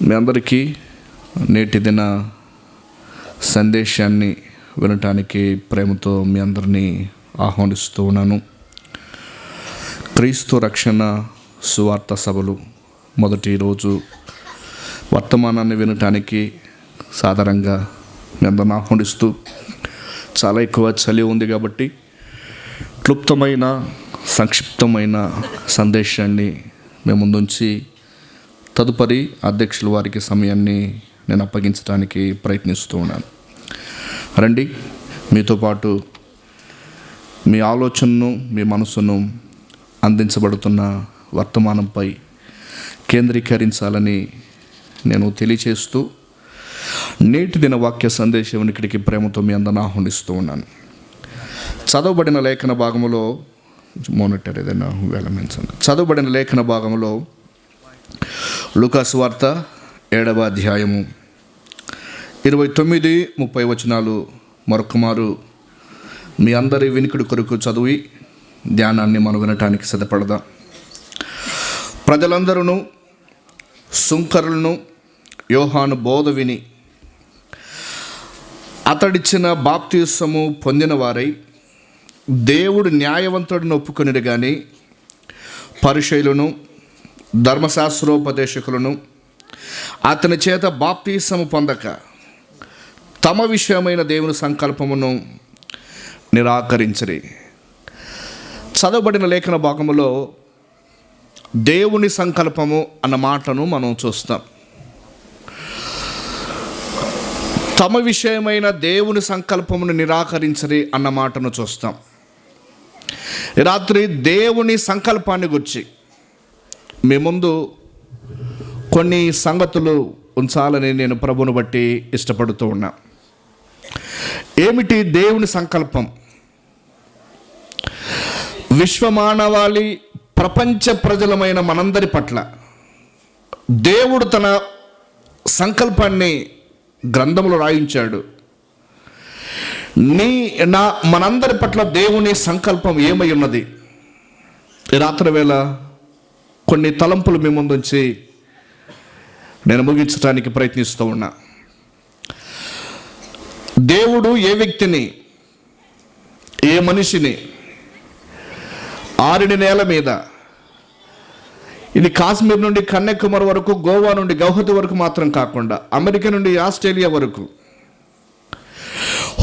మీ అందరికీ నేటి దిన సందేశాన్ని వినటానికి ప్రేమతో మీ అందరినీ ఆహ్వానిస్తూ ఉన్నాను. క్రీస్తు రక్షణ సువార్త సభలు మొదటి రోజు వర్తమానాన్ని వినటానికి సాధారణంగా మీ అందరిని ఆహ్వానిస్తూ, చాలా ఎక్కువ చలి ఉంది కాబట్టి క్లుప్తమైన సంక్షిప్తమైన సందేశాన్ని మేము ముందుంచి తదుపరి అధ్యక్షుల వారికి సమయాన్ని నేను అప్పగించడానికి ప్రయత్నిస్తూ ఉన్నాను. రండి, మీతో పాటు మీ ఆలోచనను, మీ మనసును అందించబడుతున్న వర్తమానంపై కేంద్రీకరించాలని నేను తెలియచేస్తూ నేటి దిన వాక్య సందేశం ఇక్కడికి ప్రేమతో మీ అందరిని ఆహ్వానిస్తూ ఉన్నాను. చదవబడిన లేఖన భాగంలో మోనిటర్ ఏదైనా వెలమించండి. చదవబడిన లేఖన భాగంలో లూకా సువార్త 7వ అధ్యాయము 29-30 వచనాలు మరొకమారు మీ అందరి వినికిడి కొరకు చదివి ధ్యానాన్ని మనం వినటానికి సిద్ధపడదాం. ప్రజలందరూ సుంకరులను యోహాను బోధ విని అతడిచ్చిన బాప్తిసము పొందిన వారై దేవుడు న్యాయవంతుడిని ఒప్పుకొనిరు కానీ పరిసయ్యులను ధర్మశాస్త్రోపదేశకులను అతని చేత బాప్తిసము పొందక తమ విషయమైన దేవుని సంకల్పమును నిరాకరించిరి. చదవబడిన లేఖన భాగములో దేవుని సంకల్పము అన్న మాటను మనం చూస్తాం. తమ విషయమైన దేవుని సంకల్పమును నిరాకరించరి అన్న మాటను చూస్తాం. రాత్రి దేవుని సంకల్పాన్ని గురించి మీ ముందు కొన్ని సంగతులు ఉంచాలని నేను ప్రభువును బట్టి ఇష్టపడుతూ ఉన్నా. ఏమిటి దేవుని సంకల్పం? విశ్వమానవాళి ప్రపంచ ప్రజలమైన మనందరి పట్ల దేవుడు తన సంకల్పాన్ని గ్రంథంలో రాయించాడు. మనందరి పట్ల దేవుని సంకల్పం ఏమై ఉన్నది? రాత్రి వేళ కొన్ని తలంపులు మీ ముందుంచి నేను ముగించడానికి ప్రయత్నిస్తూ ఉన్నా. దేవుడు ఏ వ్యక్తిని, ఏ మనిషిని ఆరిని నేల మీద, ఇది కాశ్మీర్ నుండి కన్యాకుమారి వరకు, గోవా నుండి గౌహతి వరకు మాత్రం కాకుండా అమెరికా నుండి ఆస్ట్రేలియా వరకు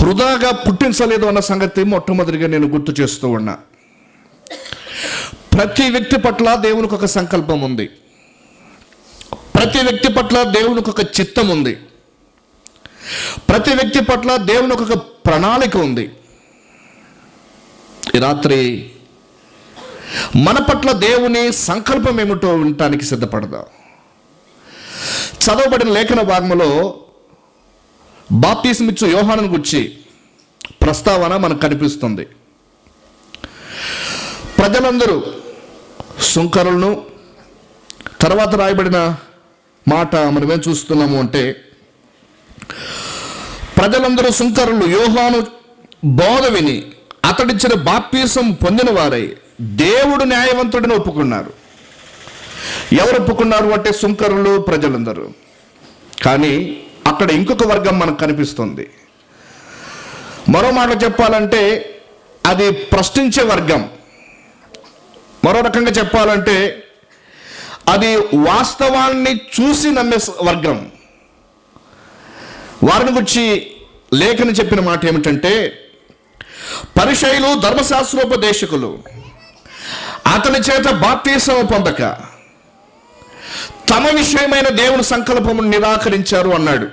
వృధాగా పుట్టించలేదు అన్న సంగతి మొట్టమొదటిగా నేను గుర్తు చేస్తూ ఉన్నా. ప్రతి వ్యక్తి పట్ల దేవునికి ఒక సంకల్పం ఉంది. ప్రతి వ్యక్తి పట్ల దేవునికి ఒక చిత్తం ఉంది. ప్రతి వ్యక్తి పట్ల దేవునికి ఒక ప్రణాళిక ఉంది. ఈ రాత్రి మన పట్ల దేవుని సంకల్పం ఏమిటో వినటానికి సిద్ధపడదాం. చదవబడిన లేఖన భాగంలో బాప్తిసమిచ్చు యోహానును గురించి ప్రస్తావన మనకు కనిపిస్తుంది. ప్రజలందరూ సుంకరులను, తర్వాత రాయబడిన మాట మనమేం చూస్తున్నాము అంటే, ప్రజలందరూ సుంకరులు యోహాను బోధ విని అతడిచ్చిన బాప్తిసం పొందిన వారై దేవుడు న్యాయవంతుడిని ఒప్పుకున్నారు. ఎవరు ఒప్పుకున్నారు అంటే సుంకరులు, ప్రజలందరూ. కానీ అక్కడ ఇంకొక వర్గం మనకు కనిపిస్తుంది. మరో మాట చెప్పాలంటే అది ప్రశ్నించే వర్గం. మరో రకంగా చెప్పాలంటే అది వాస్తవాన్ని చూసి నమ్మే వర్గం. వారిని గురించి లేఖన చెప్పిన మాట ఏమిటంటే, పరిసయ్యులు ధర్మశాస్త్రోపదేశకులు అతని చేత బాప్తిసము పొందక తమ విషయమైన దేవుని సంకల్పమును నిరాకరించారు అన్నాడు.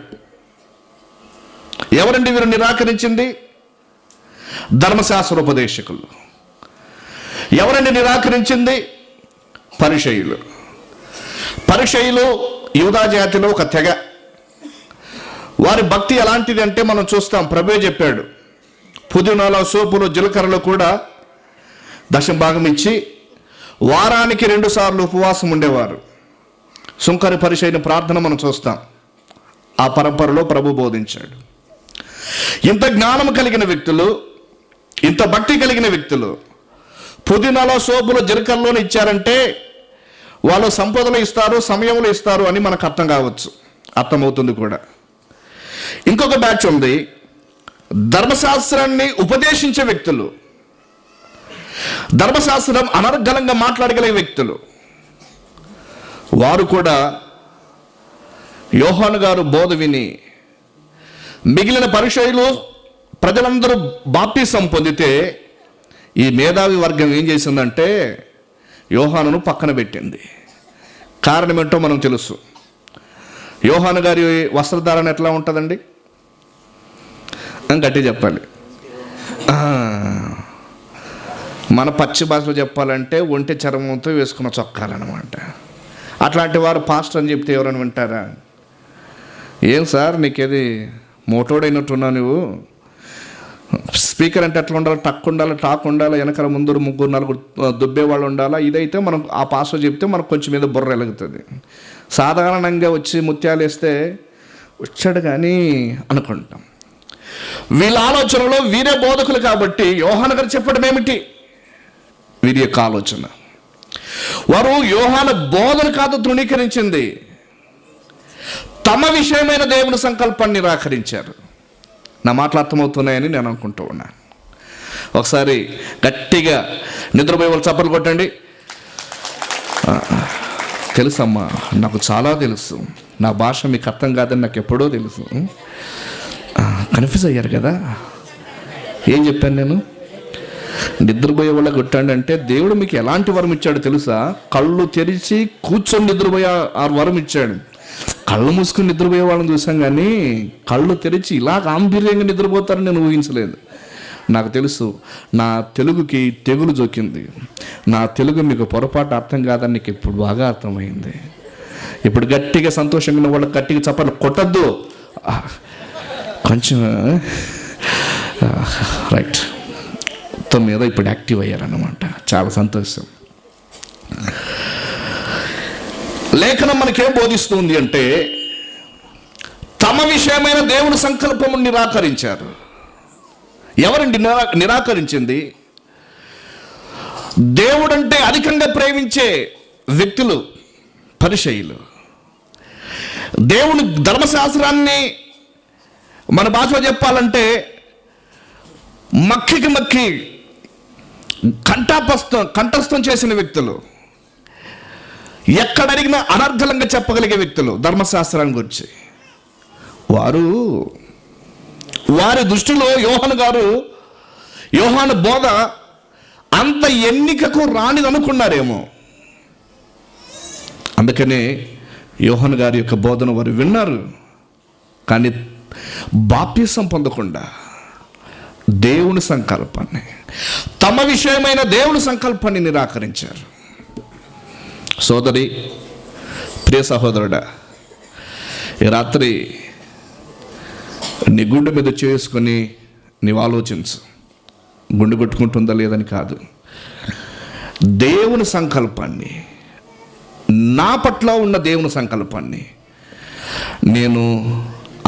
ఎవరండి వీరు నిరాకరించింది? ధర్మశాస్త్రోపదేశకులు. ఎవరండి నిరాకరించింది? పరిసయ్యులు. పరిసయ్యులు యూదా జాతిలో ఒక తెగ. వారి భక్తి ఎలాంటిది అంటే మనం చూస్తాం. ప్రభువే చెప్పాడు, పుదీనాలో, సోపులో, జీలకర్రలో కూడా దశమ భాగం ఇచ్చి వారానికి 2 సార్లు ఉపవాసం ఉండేవారు. సుంకరి పరిసయ్యుని ప్రార్థన మనం చూస్తాం. ఆ పరంపరలో ప్రభు బోధించాడు. ఇంత జ్ఞానం కలిగిన వ్యక్తులు, ఇంత భక్తి కలిగిన వ్యక్తులు పుదీనాలో, సోపులో, జీలకర్రలోనే ఇచ్చారంటే వాళ్ళు సంపదలు ఇస్తారు, సమయంలో ఇస్తారు అని మనకు అర్థం కావచ్చు, అర్థమవుతుంది కూడా. ఇంకొక బ్యాచ్ ఉంది, ధర్మశాస్త్రాన్ని ఉపదేశించే వ్యక్తులు, ధర్మశాస్త్రం అనర్గళంగా మాట్లాడగలిగే వ్యక్తులు. వారు కూడా యోహాను గారు బోధ విని మిగిలిన పరిచయులు ప్రజలందరూ బాప్తిసం పొందితే ఈ మేధావి వర్గం ఏం చేసిందంటే యోహానును పక్కన పెట్టింది. కారణం ఏంటో మనం తెలుసు. యోహాను గారి వస్త్రధారణ ఎట్లా ఉంటుందండి? గట్టి చెప్పాలి. మన పచ్చి భాషలో చెప్పాలంటే ఒంటి చర్మంతో వేసుకున్న చొక్కాలన్నమాట. అట్లాంటి వారు పాస్టర్ అని చెప్తే ఎవరైనా వింటారా? ఏం సార్ నీకేది మోటోడైనట్టున్నావు నువ్వు, స్పీకర్ అంటే ఎట్లా ఉండాలి, టక్ ఉండాలి, టాక్ ఉండాలి, వెనకాల ముందు 3-4 దుబ్బే వాళ్ళు ఉండాలా. ఇదైతే మనం ఆ పాస్టర్ చెప్తే మనకు కొంచెం మీద బుర్ర ఎలుగుతుంది. సాధారణంగా వచ్చి ముత్యాలు వేస్తే వచ్చాడు కానీ అనుకుంటాం. వీళ్ళ ఆలోచనలో వీరే బోధకులు కాబట్టి యోహాను గారు చెప్పడం ఏమిటి? వీరి యొక్క ఆలోచన. వారు యోహాను బోధన కాదు తృణీకరించింది, తమ విషయమైన దేవుని సంకల్పాన్ని నిరాకరించారు. నా మాటలు అర్థమవుతున్నాయని నేను అనుకుంటూ ఉన్నాను. ఒకసారి గట్టిగా నిద్రపోయే వాళ్ళు చప్పట్లు కొట్టండి. తెలుసమ్మా, నాకు చాలా తెలుసు. నా భాష మీకు అర్థం కాదని నాకు ఎప్పుడో తెలుసు. కన్ఫ్యూజ్ అయ్యారు కదా? ఏం చెప్పాను నేను? నిద్రపోయే వాళ్ళకి కొట్టండి అంటే దేవుడు మీకు ఎలాంటి వరం ఇచ్చాడు తెలుసా? కళ్ళు తెరిచి కూర్చొని నిద్రపోయే ఆ వరం ఇచ్చాడు. కళ్ళు మూసుకుని నిద్రపోయే వాళ్ళని చూసాం కానీ కళ్ళు తెరిచి ఇలా గాంభీర్యంగా నిద్రపోతారని నేను ఊహించలేదు. నాకు తెలుసు, నా తెలుగుకి తెగులు జోకింది. నా తెలుగు మీకు పొరపాటు అర్థం కాదని నీకు ఇప్పుడు బాగా అర్థమైంది. ఇప్పుడు గట్టిగా సంతోషంగా ఉన్న వాళ్ళకి గట్టిగా చప్పట్లు కొట్టద్దు, కొంచెం రైట్. మొత్తం మీద ఇప్పుడు యాక్టివ్ అయ్యారన్నమాట. చాలా సంతోషం. లేఖనం మనకేం బోధిస్తుంది అంటే తమ విషయమైన దేవుని సంకల్పము నిరాకరించారు. ఎవరండి నిరాకరించింది? దేవుడంటే అధికంగా ప్రేమించే వ్యక్తులు, పరిచయులు. దేవుని ధర్మశాస్త్రాన్ని మన భాషలో చెప్పాలంటే మక్కి కంఠస్థం చేసిన వ్యక్తులు, ఎక్కడ అడిగినా అనర్గళంగా చెప్పగలిగే వ్యక్తులు ధర్మశాస్త్రాన్ని గురించి. వారి దృష్టిలో యోహాను బోధ అంత ఎన్నికకు రానిదనుకున్నారేమో. అందుకనే యోహాను గారి యొక్క బోధన వారు విన్నారు, కానీ బాప్తిసం పొందకుండా దేవుని సంకల్పాన్ని, తమ విషయమైన దేవుని సంకల్పాన్ని నిరాకరించారు. సోదరి, ప్రియ సహోదరుడా, ఈ రాత్రి నీ గుండె మీద చేసుకొని నీవు ఆలోచించు. గుండె కొట్టుకుంటుందా లేదని కాదు, దేవుని సంకల్పాన్ని, నా పట్ల ఉన్న దేవుని సంకల్పాన్ని నేను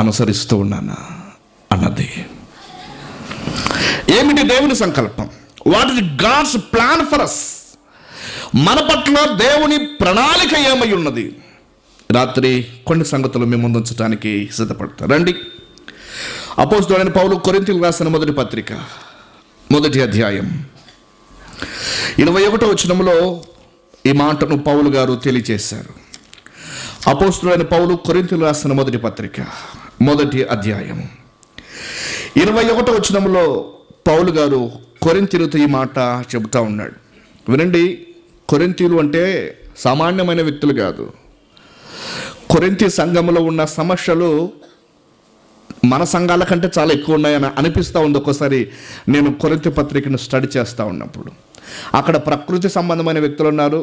అనుసరిస్తూ ఉన్నానా అన్నది. ఏమిటి దేవుని సంకల్పం? What is God's plan for us? మన పట్ల దేవుని ప్రణాళిక ఏమై ఉన్నది? రాత్రి కొన్ని సంగతులు మేము ముందుంచడానికి సిద్ధపడతారు. రండి. అపోస్తలుడైన పౌలు కొరింథీయులకు రాసిన మొదటి పత్రిక 1వ అధ్యాయం 21వ వచనంలో ఈ మాటను పౌలు గారు తెలియజేశారు. అపోస్తలుడైన పౌలు కొరింథీయులకు రాసిన మొదటి పత్రిక 1వ అధ్యాయం 21వ వచనంలో పౌలు గారు కొరింథీయులతో ఈ మాట చెబుతా ఉన్నాడు. వినండి. కొరింథీయులు అంటే సామాన్యమైన వ్యక్తులు కాదు. కొరింథీ సంఘంలో ఉన్న సమస్యలు మన సంఘాల కంటే చాలా ఎక్కువ ఉన్నాయని అనిపిస్తూ ఉంది ఒక్కోసారి నేను కొరింథీ పత్రికను స్టడీ చేస్తూ ఉన్నప్పుడు. అక్కడ ప్రకృతి సంబంధమైన వ్యక్తులు ఉన్నారు,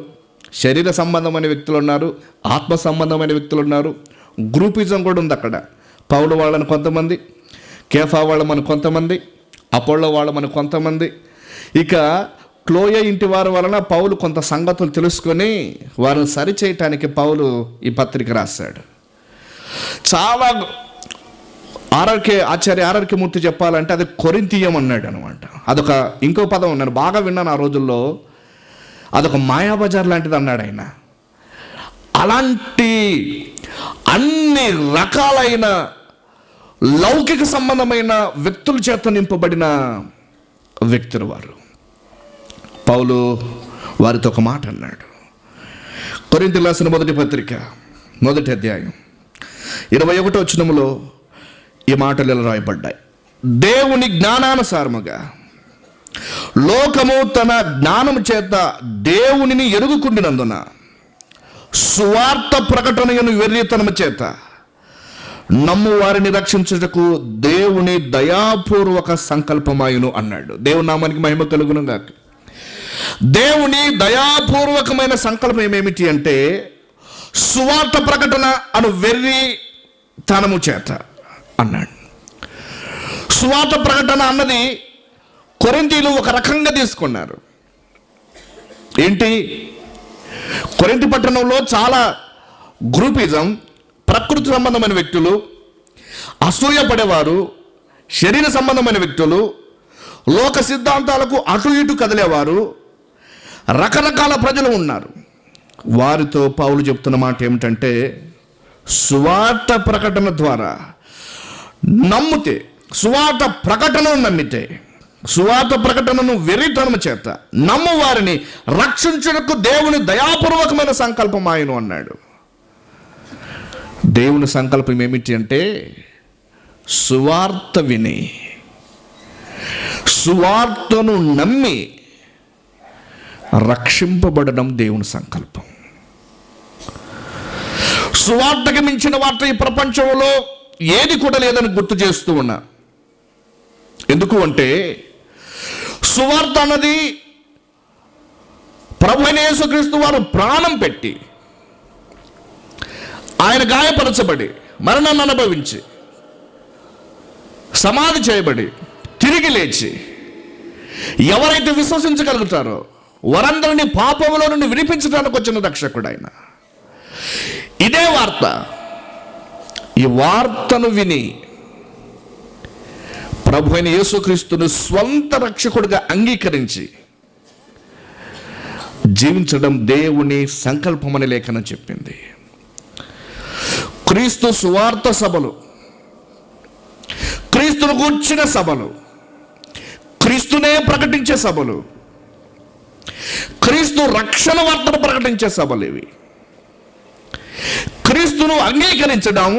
శరీర సంబంధమైన వ్యక్తులు ఉన్నారు, ఆత్మ సంబంధమైన వ్యక్తులు ఉన్నారు, గ్రూపిజం కూడా ఉంది అక్కడ. పౌలు వాళ్ళని కొంతమంది, కేఫా వాళ్ళ మన కొంతమంది, అపోలో వాళ్ళ మన కొంతమంది. ఇక క్లోయ ఇంటి వారి వలన పౌలు కొంత సంగతులు తెలుసుకొని వారిని సరిచేయటానికి పౌలు ఈ పత్రిక రాశాడు. చాలా ఆర్ఆర్కే మూర్తి చెప్పాలంటే అది కొరింథీయం అన్నాడు అనమాట. అదొక ఇంకో పదం నేను బాగా విన్నాను ఆ రోజుల్లో. అదొక మాయాబజార్ లాంటిది అన్నాడు ఆయన. అలాంటి అన్ని రకాలైన లౌకిక సంబంధమైన వ్యక్తుల చేత నింపబడిన వ్యక్తులు వారు. పౌలు వారితో ఒక మాట అన్నాడు. కొరింథీయులకు రాసిన మొదటి పత్రిక 1వ అధ్యాయం 21వ వచనములో ఈ మాటలు ఇలా రాయబడ్డాయి. దేవుని జ్ఞానానుసారముగా లోకము తన జ్ఞానము చేత దేవునిని ఎరుగుకుండినందున సువార్త ప్రకటనను వెర్రితనము చేత నమ్ము వారిని రక్షించుటకు దేవుని దయాపూర్వక సంకల్పమాయును అన్నాడు. దేవుని నామానికి మహిమ కలుగును గాక. దేవుని దయాపూర్వకమైన సంకల్పం ఏమిటి అంటే సువార్త ప్రకటన అను వెర్రితనము చేత అన్నాడు. సువార్త ప్రకటన అన్నది కొరింథీయులు ఒక రకంగా తీసుకున్నారు. ఏంటి? కొరింథీ పట్టణంలో చాలా గ్రూపిజం, ప్రకృతి సంబంధమైన వ్యక్తులు, అసూయ పడేవారు, శరీర సంబంధమైన వ్యక్తులు, లోక సిద్ధాంతాలకు అటు ఇటు కదిలేవారు, రకరకాల ప్రజలు ఉన్నారు. వారితో పౌలు చెప్తున్న మాట ఏమిటంటే సువార్త ప్రకటన ద్వారా నమ్మితే, సువార్త ప్రకటనను నమ్మితే, సువార్త ప్రకటనను వెర్రితనము చేత నమ్ము వారిని రక్షించుటకు దేవుని దయాపూర్వకమైన సంకల్పం ఆయను అన్నాడు. దేవుని సంకల్పం ఏమిటి అంటే సువార్త విని, సువార్తను నమ్మి రక్షింపబడడం దేవుని సంకల్పం. సువార్తకి మించిన వార్త ఈ ప్రపంచంలో ఏది కూడా లేదని గుర్తు చేస్తూ ఉన్నా. ఎందుకు అంటే సువార్త అన్నది ప్రభువైన యేసుక్రీస్తు వారు ప్రాణం పెట్టి, ఆయన గాయపరచబడి, మరణాన్ని అనుభవించి, సమాధి చేయబడి, తిరిగి లేచి ఎవరైతే విశ్వసించగలుగుతారో వారందరినీ పాపములో నుండి విడిపించడానికి వచ్చిన రక్షకుడు ఆయన. ఇదే వార్త. ఈ వార్తను విని ప్రభువైన యేసుక్రీస్తును స్వంత రక్షకుడిగా అంగీకరించి జీవించడం దేవుని సంకల్పమని లేఖనం చెప్పింది. క్రీస్తు సువార్త సభలు, క్రీస్తును గూర్చిన సభలు, క్రీస్తునే ప్రకటించే సభలు, క్రీస్తు రక్షణ వార్తను ప్రకటించే సభలు ఇవి. క్రీస్తును అంగీకరించడం,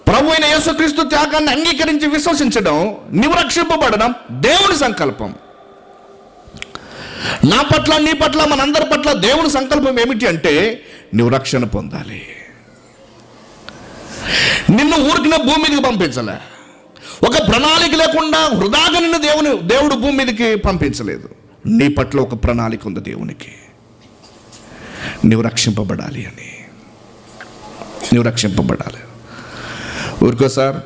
ప్రభువైన యేసుక్రీస్తు త్యాగాన్ని అంగీకరించి విశ్వసించడం, నీవు రక్షింపబడడం దేవుని సంకల్పం. నా పట్ల, నీ పట్ల, మనందరి పట్ల దేవుని సంకల్పం ఏమిటి అంటే నీవు రక్షణ పొందాలి. నిన్ను ఊరికిన భూమి మీదకి పంపించలే. ఒక ప్రణాళిక లేకుండా వృధాగా నిన్ను దేవుడు భూమి మీదకి పంపించలేదు. నీ పట్ల ఒక ప్రణాళిక ఉంది దేవునికి. నీవు రక్షింపబడాలి అని. నీవు రక్షింపబడాలి. ఊరికో సార్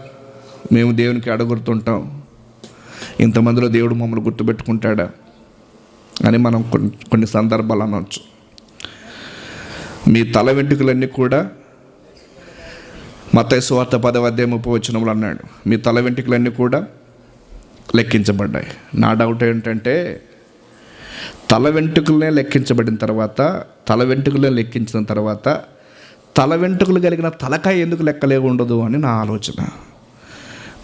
మేము దేవునికి అడగొడుతుంటాం, ఇంతమందిలో దేవుడు మమ్మల్ని గుర్తుపెట్టుకుంటాడా అని మనం కొన్ని సందర్భాలు అనవచ్చు. మీ తల వెంట్రుకలన్నీ కూడా మత్తయి సువార్త 10వ అధ్యాయం 30వ వచనంలో అన్నాడు, మీ తల వెంట్రుకలన్నీ కూడా లెక్కించబడ్డాయి. నా డౌట్ ఏంటంటే తల వెంట్రుకలనే లెక్కించబడిన తర్వాత, తల వెంట్రుకలనే లెక్కించిన తర్వాత తల వెంట్రుకలు కలిగిన తలకాయ ఎందుకు లెక్కలే ఉండదు అని నా ఆలోచన.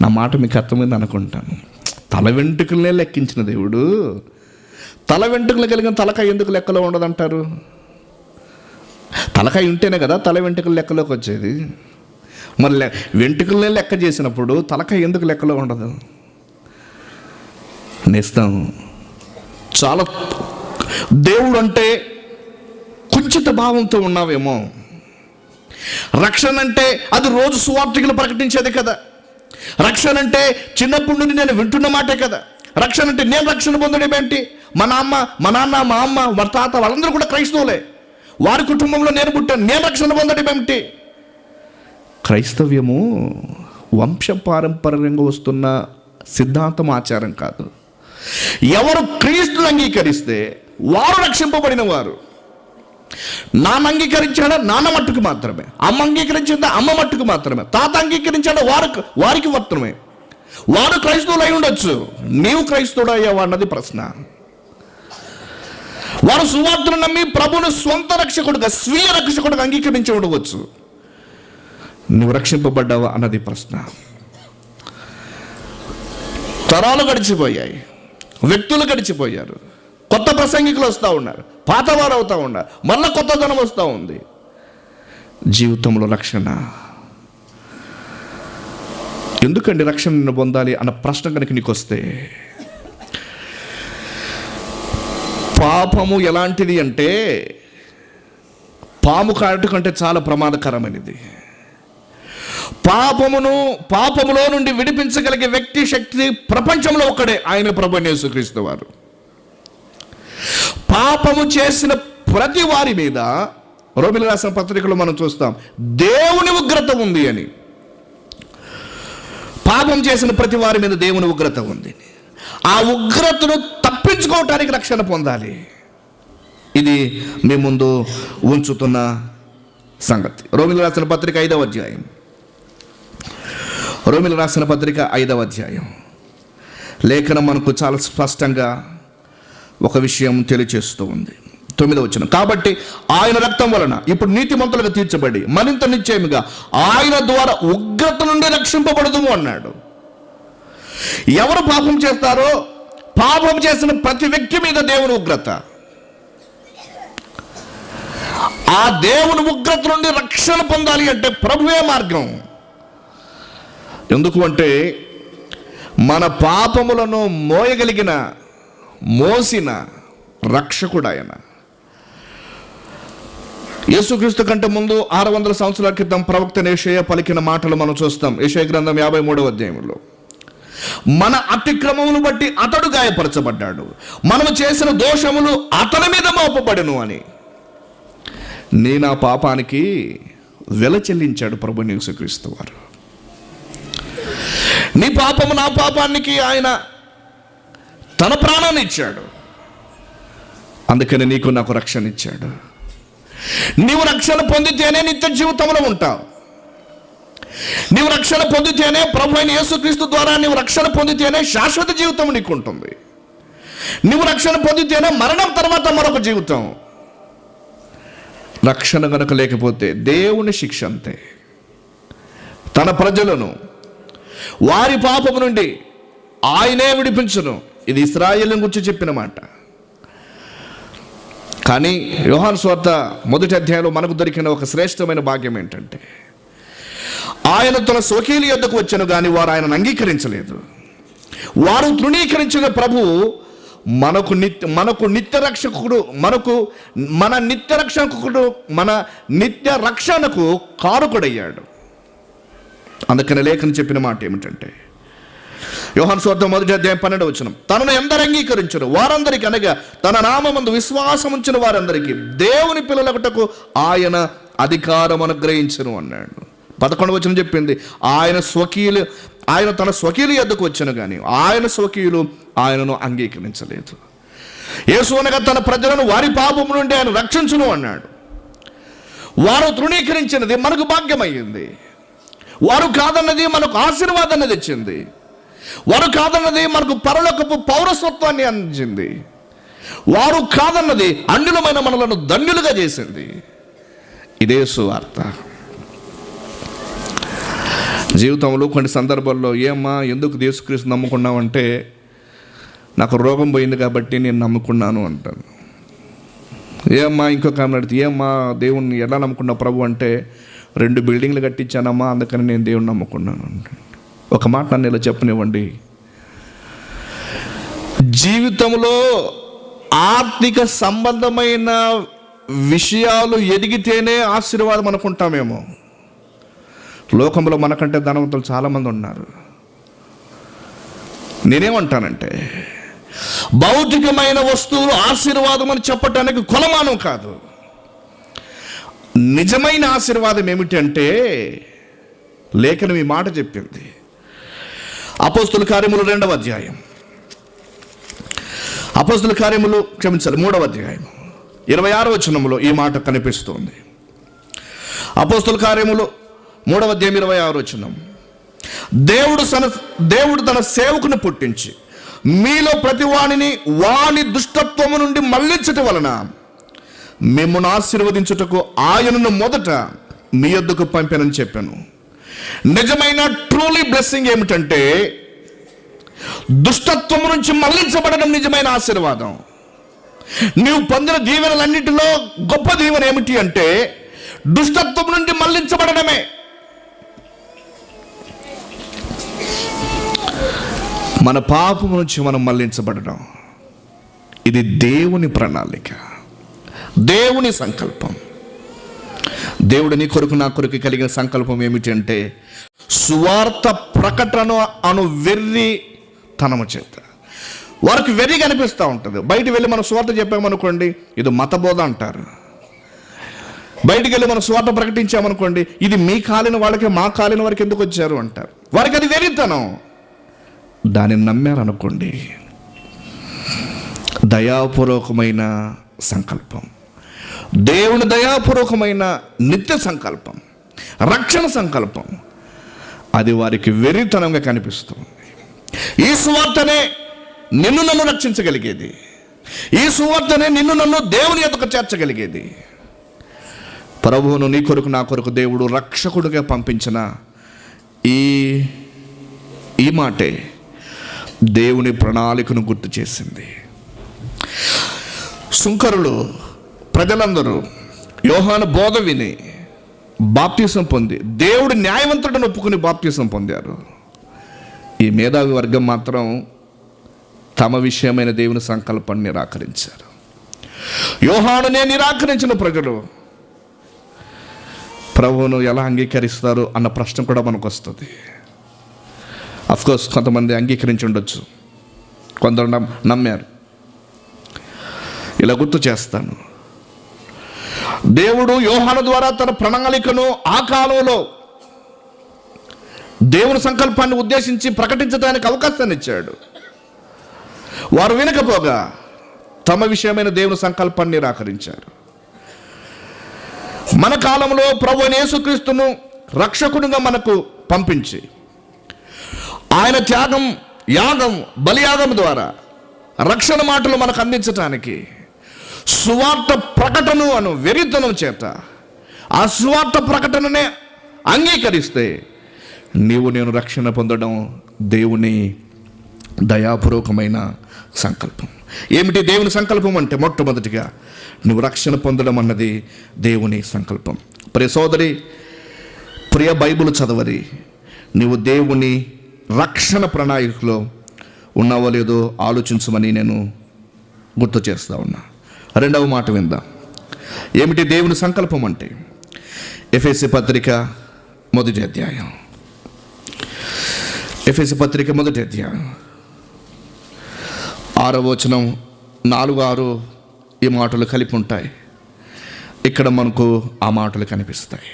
నా మాట మీకు అర్థమైంది అనుకుంటాను. తల వెంట్రుకలనే లెక్కించిన దేవుడు తల వెంట్రుకలు కలిగిన తలకాయ ఎందుకు లెక్కలో ఉండదంటారు? తలకాయ ఉంటేనే కదా తల వెంట్రుకలు లెక్కలోకి వచ్చేది. మరి వెంట్రుకలనే లెక్క చేసినప్పుడు తలకాయ ఎందుకు లెక్కలో ఉండదు? నేస్తాం. చాలా దేవుడు అంటే కుంచిత భావంతో ఉన్నావేమో. రక్షణ అంటే అది రోజు సువార్తికులు ప్రకటించేది కదా. రక్షణ అంటే చిన్నప్పటి నుండి నేను వింటున్న మాటే కదా. రక్షణ అంటే నేను రక్షణ పొందడం ఏంటి? మా నాన్న, మా అమ్మ, మా తాత వాళ్ళందరూ కూడా క్రైస్తవులే. వారి కుటుంబంలో నేను పుట్టాను, నేను రక్షణ పొందడం ఏమిటి? క్రైస్తవ్యము వంశపారంపర్యంగా వస్తున్న సిద్ధాంతం, ఆచారం కాదు. ఎవరు క్రీస్తుని అంగీకరిస్తే వారు రక్షింపబడిన వారు. నాన్న అంగీకరించాడా నాన్న మట్టుకు మాత్రమే, అమ్మ అంగీకరించిందా అమ్మ మట్టుకు మాత్రమే, తాత అంగీకరించాడా వారికి మాత్రమే. వారు క్రైస్తవులు అయి ఉండొచ్చు, నీవు క్రైస్తవుడు అయ్యావా అన్నది ప్రశ్న. వారు సువార్తను నమ్మి ప్రభువును స్వంత రక్షకుడుగా, స్వీయ రక్షకుడుగా అంగీకరించి ఉండవచ్చు. నువ్వు రక్షింపబడ్డావా అన్నది ప్రశ్న. తరాలు గడిచిపోయాయి, వ్యక్తులు గడిచిపోయారు, కొత్త ప్రసంగికులు వస్తూ ఉన్నారు, పాతవారు అవుతూ ఉన్నారు, మళ్ళీ కొత్త ధనం వస్తూ ఉంది. జీవితంలో రక్షణ ఎందుకండి రక్షణను పొందాలి అన్న ప్రశ్న కనుక నీకు వస్తే, పాపము ఎలాంటిది అంటే పాము కాటు కంటే చాలా ప్రమాదకరమైనది. పాపములో నుండి విడిపించగలిగే వ్యక్తి శక్తి ప్రపంచంలో ఒక్కడే, ఆయన ప్రభువైన యేసుక్రీస్తు వారు. పాపము చేసిన ప్రతి వారి మీద రోమిలకు రాసిన పత్రికలో మనం చూస్తాం దేవుని ఉగ్రత ఉంది అని. పాపం చేసిన ప్రతి వారి మీద దేవుని ఉగ్రత ఉంది. ఆ ఉగ్రతను తప్పించుకోవటానికి రక్షణ పొందాలి. ఇది మీ ముందు ఉంచుతున్న సంగతి. రోమిలకు రాసిన పత్రిక 5వ అధ్యాయం. రోమిలకు రాసిన పత్రిక 5వ అధ్యాయం లేఖనం మనకు చాలా స్పష్టంగా ఒక విషయం తెలియచేస్తూ ఉంది. 9వ వచనం, కాబట్టి ఆయన రక్తం వలన ఇప్పుడు నీతిమంతులుగా తీర్చబడి మరింత నిశ్చయముగా ఆయన ద్వారా ఉగ్రత నుండి రక్షింపబడదుము అన్నాడు. ఎవరు పాపం చేస్తారో పాపం చేసిన ప్రతి వ్యక్తి మీద దేవుని ఉగ్రత. ఆ దేవుని ఉగ్రత నుండి రక్షణ పొందాలి అంటే ప్రభువే మార్గం. ఎందుకు అంటే మన పాపములను మోసిన రక్షకుడు ఆయన. యేసుక్రీస్తు కంటే ముందు 600 సంవత్సరాల క్రితం ప్రవక్త యెషయా పలికిన మాటలు మనం చూస్తాం. యెషయా గ్రంథం 53వ అధ్యాయంలో, మన అతిక్రమమును బట్టి అతడు గాయపరచబడ్డాడు, మనము చేసిన దోషములు అతని మీద మోపబడెను అని. నీ నా పాపానికి వెల చెల్లించాడు ప్రభువైన యేసుక్రీస్తు వారు. నీ పాపము నా పాపానికి ఆయన తన ప్రాణాన్ని ఇచ్చాడు. అందుకని నీకు నాకు రక్షణ ఇచ్చాడు. నీవు రక్షణ పొందితేనే నిత్య జీవితంలో ఉంటావు. నీవు రక్షణ పొందితేనే ప్రభువైన యేసుక్రీస్తు ద్వారా నీవు రక్షణ పొందితేనే శాశ్వత జీవితం నీకు ఉంటుంది. నీవు రక్షణ పొందితేనే మరణం తర్వాత మరొక జీవితం. రక్షణ గనుక లేకపోతే దేవుని శిక్ష అంతే. తన ప్రజలను వారి పాపము నుండి ఆయనే విడిపించును. ఇది ఇశ్రాయేలును గురించి చెప్పిన మాట. కానీ యోహాను సువార్త 1వ అధ్యాయంలో మనకు దొరికిన ఒక శ్రేష్టమైన భాగ్యం ఏంటంటే, ఆయన తన స్వకీయుల యొద్దకు వచ్చాను కానీ వారు ఆయనను అంగీకరించలేదు. వారు తృణీకరించిన ప్రభువు మన నిత్య రక్షణకు కారకుడయ్యాడు. అందుకని లేఖనం చెప్పిన మాట ఏమిటంటే, యోహాను సువార్త 1వ అధ్యాయం 12వ వచనం, తనను ఎందరు అంగీకరించరు వారందరికీ, అనగా తన నామమందు విశ్వాసం ఉంచిన వారందరికీ దేవుని పిల్లలకుటకు ఆయన అధికారం అనుగ్రహించను అన్నాడు. 11వ వచనం చెప్పింది, ఆయన తన స్వకీయుల యొద్దకు వచ్చాను కానీ ఆయన స్వకీయులు ఆయనను అంగీకరించలేదు. యేసు అనగా తన ప్రజలను వారి పాపము నుండి ఆయన రక్షించును అన్నాడు. వారు తృణీకరించినది మనకు భాగ్యమయ్యింది. వారు కాదన్నది మనకు ఆశీర్వాదాన్ని తెచ్చింది. వారు కాదన్నది మనకు పరలోకపు పౌరసత్వాన్ని అందించింది. వారు కాదన్నది అన్యులమైన మనలను ధన్యులుగా చేసింది. ఇదే సువార్త. జీవితంలో కొన్ని సందర్భాల్లో, ఏమ్మా ఎందుకు యేసుక్రీస్తు నమ్ముకున్నావంటే, నాకు రోగం పోయింది కాబట్టి నేను నమ్ముకున్నాను అంటాను. ఏమ్మా ఇంకొక ఆమె అడిగితే, ఏమ్మా దేవుణ్ణి ఎలా నమ్ముకున్నావు ప్రభు అంటే, 2 బిల్డింగ్లు కట్టించానమ్మా అందుకని నేను దేవుణ్ణి నమ్ముకున్నాను అంటే. ఒక మాట నన్ను ఇలా చెప్పనివ్వండి, జీవితంలో ఆర్థిక సంబంధమైన విషయాలు ఎదిగితేనే ఆశీర్వాదం అనుకుంటామేమో. లోకంలో మనకంటే ధనవంతులు చాలామంది ఉన్నారు. నేనేమంటానంటే, భౌతికమైన వస్తువులు ఆశీర్వాదం అని చెప్పటానికి కొలమానం కాదు. నిజమైన ఆశీర్వాదం ఏమిటి అంటే, లేఖనం ఈ మాట చెప్పింది. అపోస్తుల కార్యములు 2వ అధ్యాయం, 3వ అధ్యాయం 26వ వచనంలో ఈ మాట కనిపిస్తుంది. అపోస్తుల కార్యములు 3వ అధ్యాయం 26వ వచనం, దేవుడు తన సేవకుని పుట్టించి మీలో ప్రతి వానిని వాని దుష్టత్వము నుండి మళ్ళించటం వలన మిమ్మల్ని ఆశీర్వదించుటకు ఆయనను మొదట మీ యొద్దకు పంపానని చెప్పాను. నిజమైన ట్రూలీ బ్లెస్సింగ్ ఏమిటంటే దుష్టత్వము నుంచి మళ్ళించబడడం నిజమైన ఆశీర్వాదం. నీవు పొందిన దీవెనలన్నిటిలో గొప్ప దీవెన ఏమిటి అంటే దుష్టత్వం నుండి మళ్ళించబడడమే. మన పాపం నుంచి మనం మళ్ళించబడడం ఇది దేవుని ప్రణాళిక, దేవుని సంకల్పం. దేవుడు నీ కొరకు నా కొరకు కలిగిన సంకల్పం ఏమిటి అంటే సువార్త ప్రకటన అను వెర్రి తనము చేత. వారికి వెర్రిగా అనిపిస్తూ ఉంటుంది. బయటికి వెళ్ళి మనం సువార్త చెప్పామనుకోండి, ఇది మతబోధ అంటారు. బయటికి వెళ్ళి మనం సువార్త ప్రకటించామనుకోండి, ఇది మీ కాలిన వాళ్ళకి మా కాలిన వారికి ఎందుకు వచ్చారు అంటారు. వారికి అది వెర్రితనం. దానిని నమ్మారనుకోండి, దయాపూర్వకమైన సంకల్పం, దేవుని దయాపూర్వకమైన నిత్య సంకల్పం, రక్షణ సంకల్పం, అది వారికి వెర్రితనంగా కనిపిస్తుంది. ఈ సువార్తనే నిన్ను నన్ను రక్షించగలిగేది. ఈ సువార్తనే నిన్ను నన్ను దేవుని యొద్దకు చేర్చగలిగేది. ప్రభువును నీ కొరకు నా కొరకు దేవుడు రక్షకుడిగా పంపించిన ఈ మాటే దేవుని ప్రణాళికను గుర్తు చేసింది. సుంకరులు ప్రజలందరూ యోహాను బోధ విని బాప్తిసం పొంది దేవుడు న్యాయవంతుడని ఒప్పుకుని బాప్తిసం పొందారు. ఈ మేధావి వర్గం మాత్రం తమ విషయమైన దేవుని సంకల్పాన్ని నిరాకరించారు. యోహానునే నిరాకరించిన ప్రజలు ప్రభువును ఎలా అంగీకరిస్తారు అన్న ప్రశ్న కూడా మనకు వస్తుంది. అఫ్కోర్స్ కొంతమంది అంగీకరించి ఉండొచ్చు, కొందరు నమ్మారు. ఇలా గుర్తు చేస్తాను, దేవుడు యోహాను ద్వారా తన ప్రణాళికను ఆ కాలంలో దేవుని సంకల్పాన్ని ఉద్దేశించి ప్రకటించడానికి అవకాశాన్ని ఇచ్చాడు. వారు వినకపోగా తమ విషయమైన దేవుని సంకల్పాన్ని నిరాకరించారు. మన కాలంలో ప్రభువైన యేసుక్రీస్తును రక్షకునిగా మనకు పంపించి ఆయన త్యాగం, యాగం, బలియాగం ద్వారా రక్షణ మాటలు మనకు అందించటానికి సువార్త ప్రకటన అను వెరితనం చేత ఆ సువార్త ప్రకటననే అంగీకరిస్తే నీవు నేను రక్షణ పొందడం దేవుని దయాపూర్వకమైన సంకల్పం. ఏమిటి దేవుని సంకల్పం అంటే మొట్టమొదటిగా నువ్వు రక్షణ పొందడం అన్నది దేవుని సంకల్పం. ప్రియ సోదరి, ప్రియ బైబిల్ చదవరి, నువ్వు దేవుని రక్షణ ప్రణాళికలో ఉన్నావో లేదో ఆలోచించమని నేను గుర్తు చేస్తా ఉన్నా. రెండవ మాట విందాం. ఏమిటి దేవుని సంకల్పం అంటే ఎఫెసీ పత్రిక మొదటి అధ్యాయం, ఎఫెసీ పత్రిక మొదటి అధ్యాయం 6వ వచనం 4-6 ఈ మాటలు కలిపి ఉంటాయి. ఇక్కడ మనకు ఆ మాటలు కనిపిస్తాయి.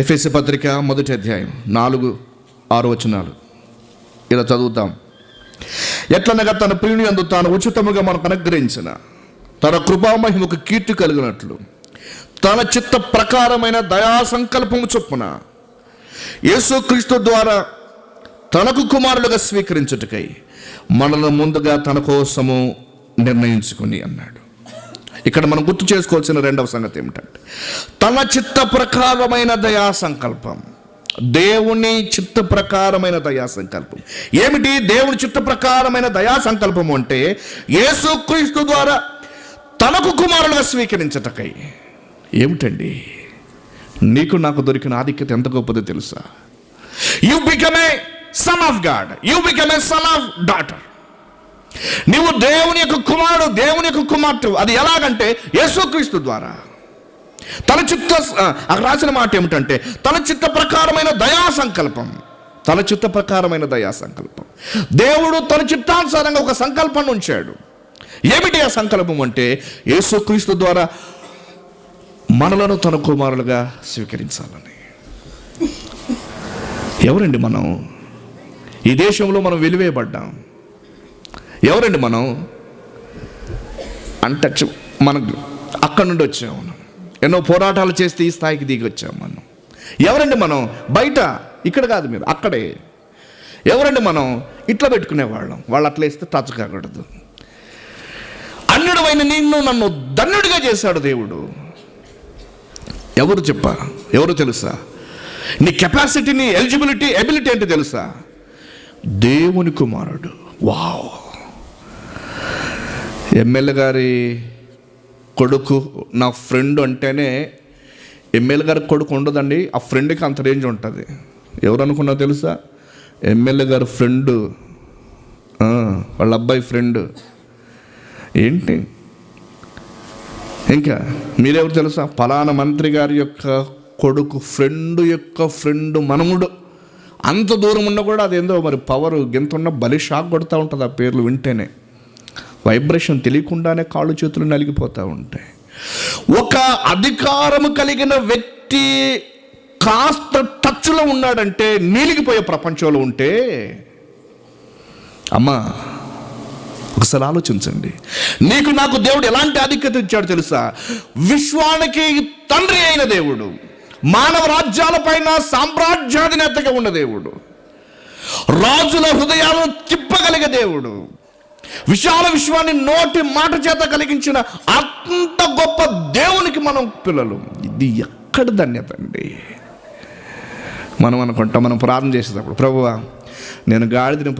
ఎఫెసీ పత్రిక మొదటి అధ్యాయం 4-6 వచనాలు ఇలా చదువుతాం. ఎట్లనగా తన ప్రియుని యందు తాను ఉచితముగా మనకు అనుగ్రహించిన తన కృపామహిమకు కీర్తి కలిగినట్లు తన చిత్త ప్రకారమైన దయా సంకల్పము చొప్పున యేసుక్రీస్తు ద్వారా తనకు కుమారులుగా స్వీకరించుటకై మనల్ని ముందుగా తన కోసము నిర్ణయించుకుని అన్నాడు. ఇక్కడ మనం గుర్తు చేసుకోవాల్సిన రెండవ సంగతి ఏమిటంటే తన చిత్త ప్రకారమైన దయా సంకల్పం. దేవుని చిత్త ప్రకారమైన దయా సంకల్పం ఏమిటి? దేవుని చిత్త ప్రకారమైన దయా సంకల్పం అంటే యేసుక్రీస్తు ద్వారా తనకు కుమారులుగా స్వీకరించటకై. ఏమిటండి నీకు నాకు దొరికిన ఆధిక్యత ఎంత గొప్పదో తెలుసా? You become a son of God, you become a son of daughter. నీవు దేవుని యొక్క కుమారుడు, దేవుని యొక్క కుమార్తె. అది ఎలాగంటే యేసుక్రీస్తు ద్వారా. తన చిత్త అక్కడ రాసిన మాట ఏమిటంటే తన చిత్త ప్రకారమైన దయా సంకల్పం. తన చిత్త ప్రకారమైన దయా సంకల్పం. దేవుడు తన చిత్తానుసారంగా ఒక సంకల్పాన్ని ఉంచాడు. ఏమిటి ఆ సంకల్పం అంటే యేసుక్రీస్తు ద్వారా మనలను తన కుమారులుగా స్వీకరించాలని. ఎవరండి మనం? ఈ దేశంలో మనం వెలివేయబడ్డాం. ఎవరండి మనం? అంటే మనం అక్కడి నుండి వచ్చాము. ఎన్నో పోరాటాలు చేస్తే ఈ స్థాయికి దిగి వచ్చాము మనం. ఎవరండి మనం? బయట, ఇక్కడ కాదు, మీరు అక్కడే. ఎవరండి మనం? ఇట్లా పెట్టుకునేవాళ్ళం. వాళ్ళు అట్లా వేస్తే టచ్ కాకూడదు. అన్యుడమైన నిన్ను నన్ను ధన్యుడిగా చేశాడు దేవుడు. ఎవరు చెప్పారు? ఎవరు తెలుసా? నీ కెపాసిటీని, ఎలిజిబిలిటీ, ఎబిలిటీ అంటే తెలుసా? దేవుని కుమారుడు. వావ్! ఎమ్మెల్యే గారి కొడుకు నా ఫ్రెండ్ అంటేనే ఎమ్మెల్యే గారి కొడుకు ఉండదండి, ఆ ఫ్రెండ్కి అంత రేంజ్ ఉంటుంది. ఎవరు అనుకున్నా తెలుసా? ఎమ్మెల్యే గారి ఫ్రెండ్, వాళ్ళ అబ్బాయి ఫ్రెండ్. ఏంటి ఇంకా మీరెవరు తెలుసా? ఫలానా మంత్రి గారి యొక్క కొడుకు ఫ్రెండ్ యొక్క ఫ్రెండ్ మనముడు. అంత దూరం ఉన్నా కూడా అదేందో మరి పవర్ గెంతున్న బలి షాక్ కొడుతూ ఉంటుంది ఆ పేర్లు వింటేనే. వైబ్రేషన్ తెలియకుండానే కాళ్ళు చేతులు నలిగిపోతూ ఉంటాయి. ఒక అధికారము కలిగిన వ్యక్తి కాస్త టచ్లో ఉన్నాడంటే నీలిగిపోయే ప్రపంచంలో ఉంటే, అమ్మా ఒకసారి ఆలోచించండి. నీకు నాకు దేవుడు ఎలాంటి ఆధిక్యత ఇచ్చాడు తెలుసా? విశ్వానికి తండ్రి అయిన దేవుడు, మానవ రాజ్యాలపైన సామ్రాజ్యాధినేతగా ఉన్న దేవుడు, రాజుల హృదయాలను తిప్పగలిగే దేవుడు, విశాల విశ్వాన్ని నోటి మాట చేత కలిగించిన అంత గొప్ప దేవునికి మనం పిల్లలు. ఇది ఎక్కడ ధన్యత అండి. మనం అనుకుంటాం, మనం ప్రార్థన చేసేటప్పుడు, ప్రభువా నేను గాడిదని,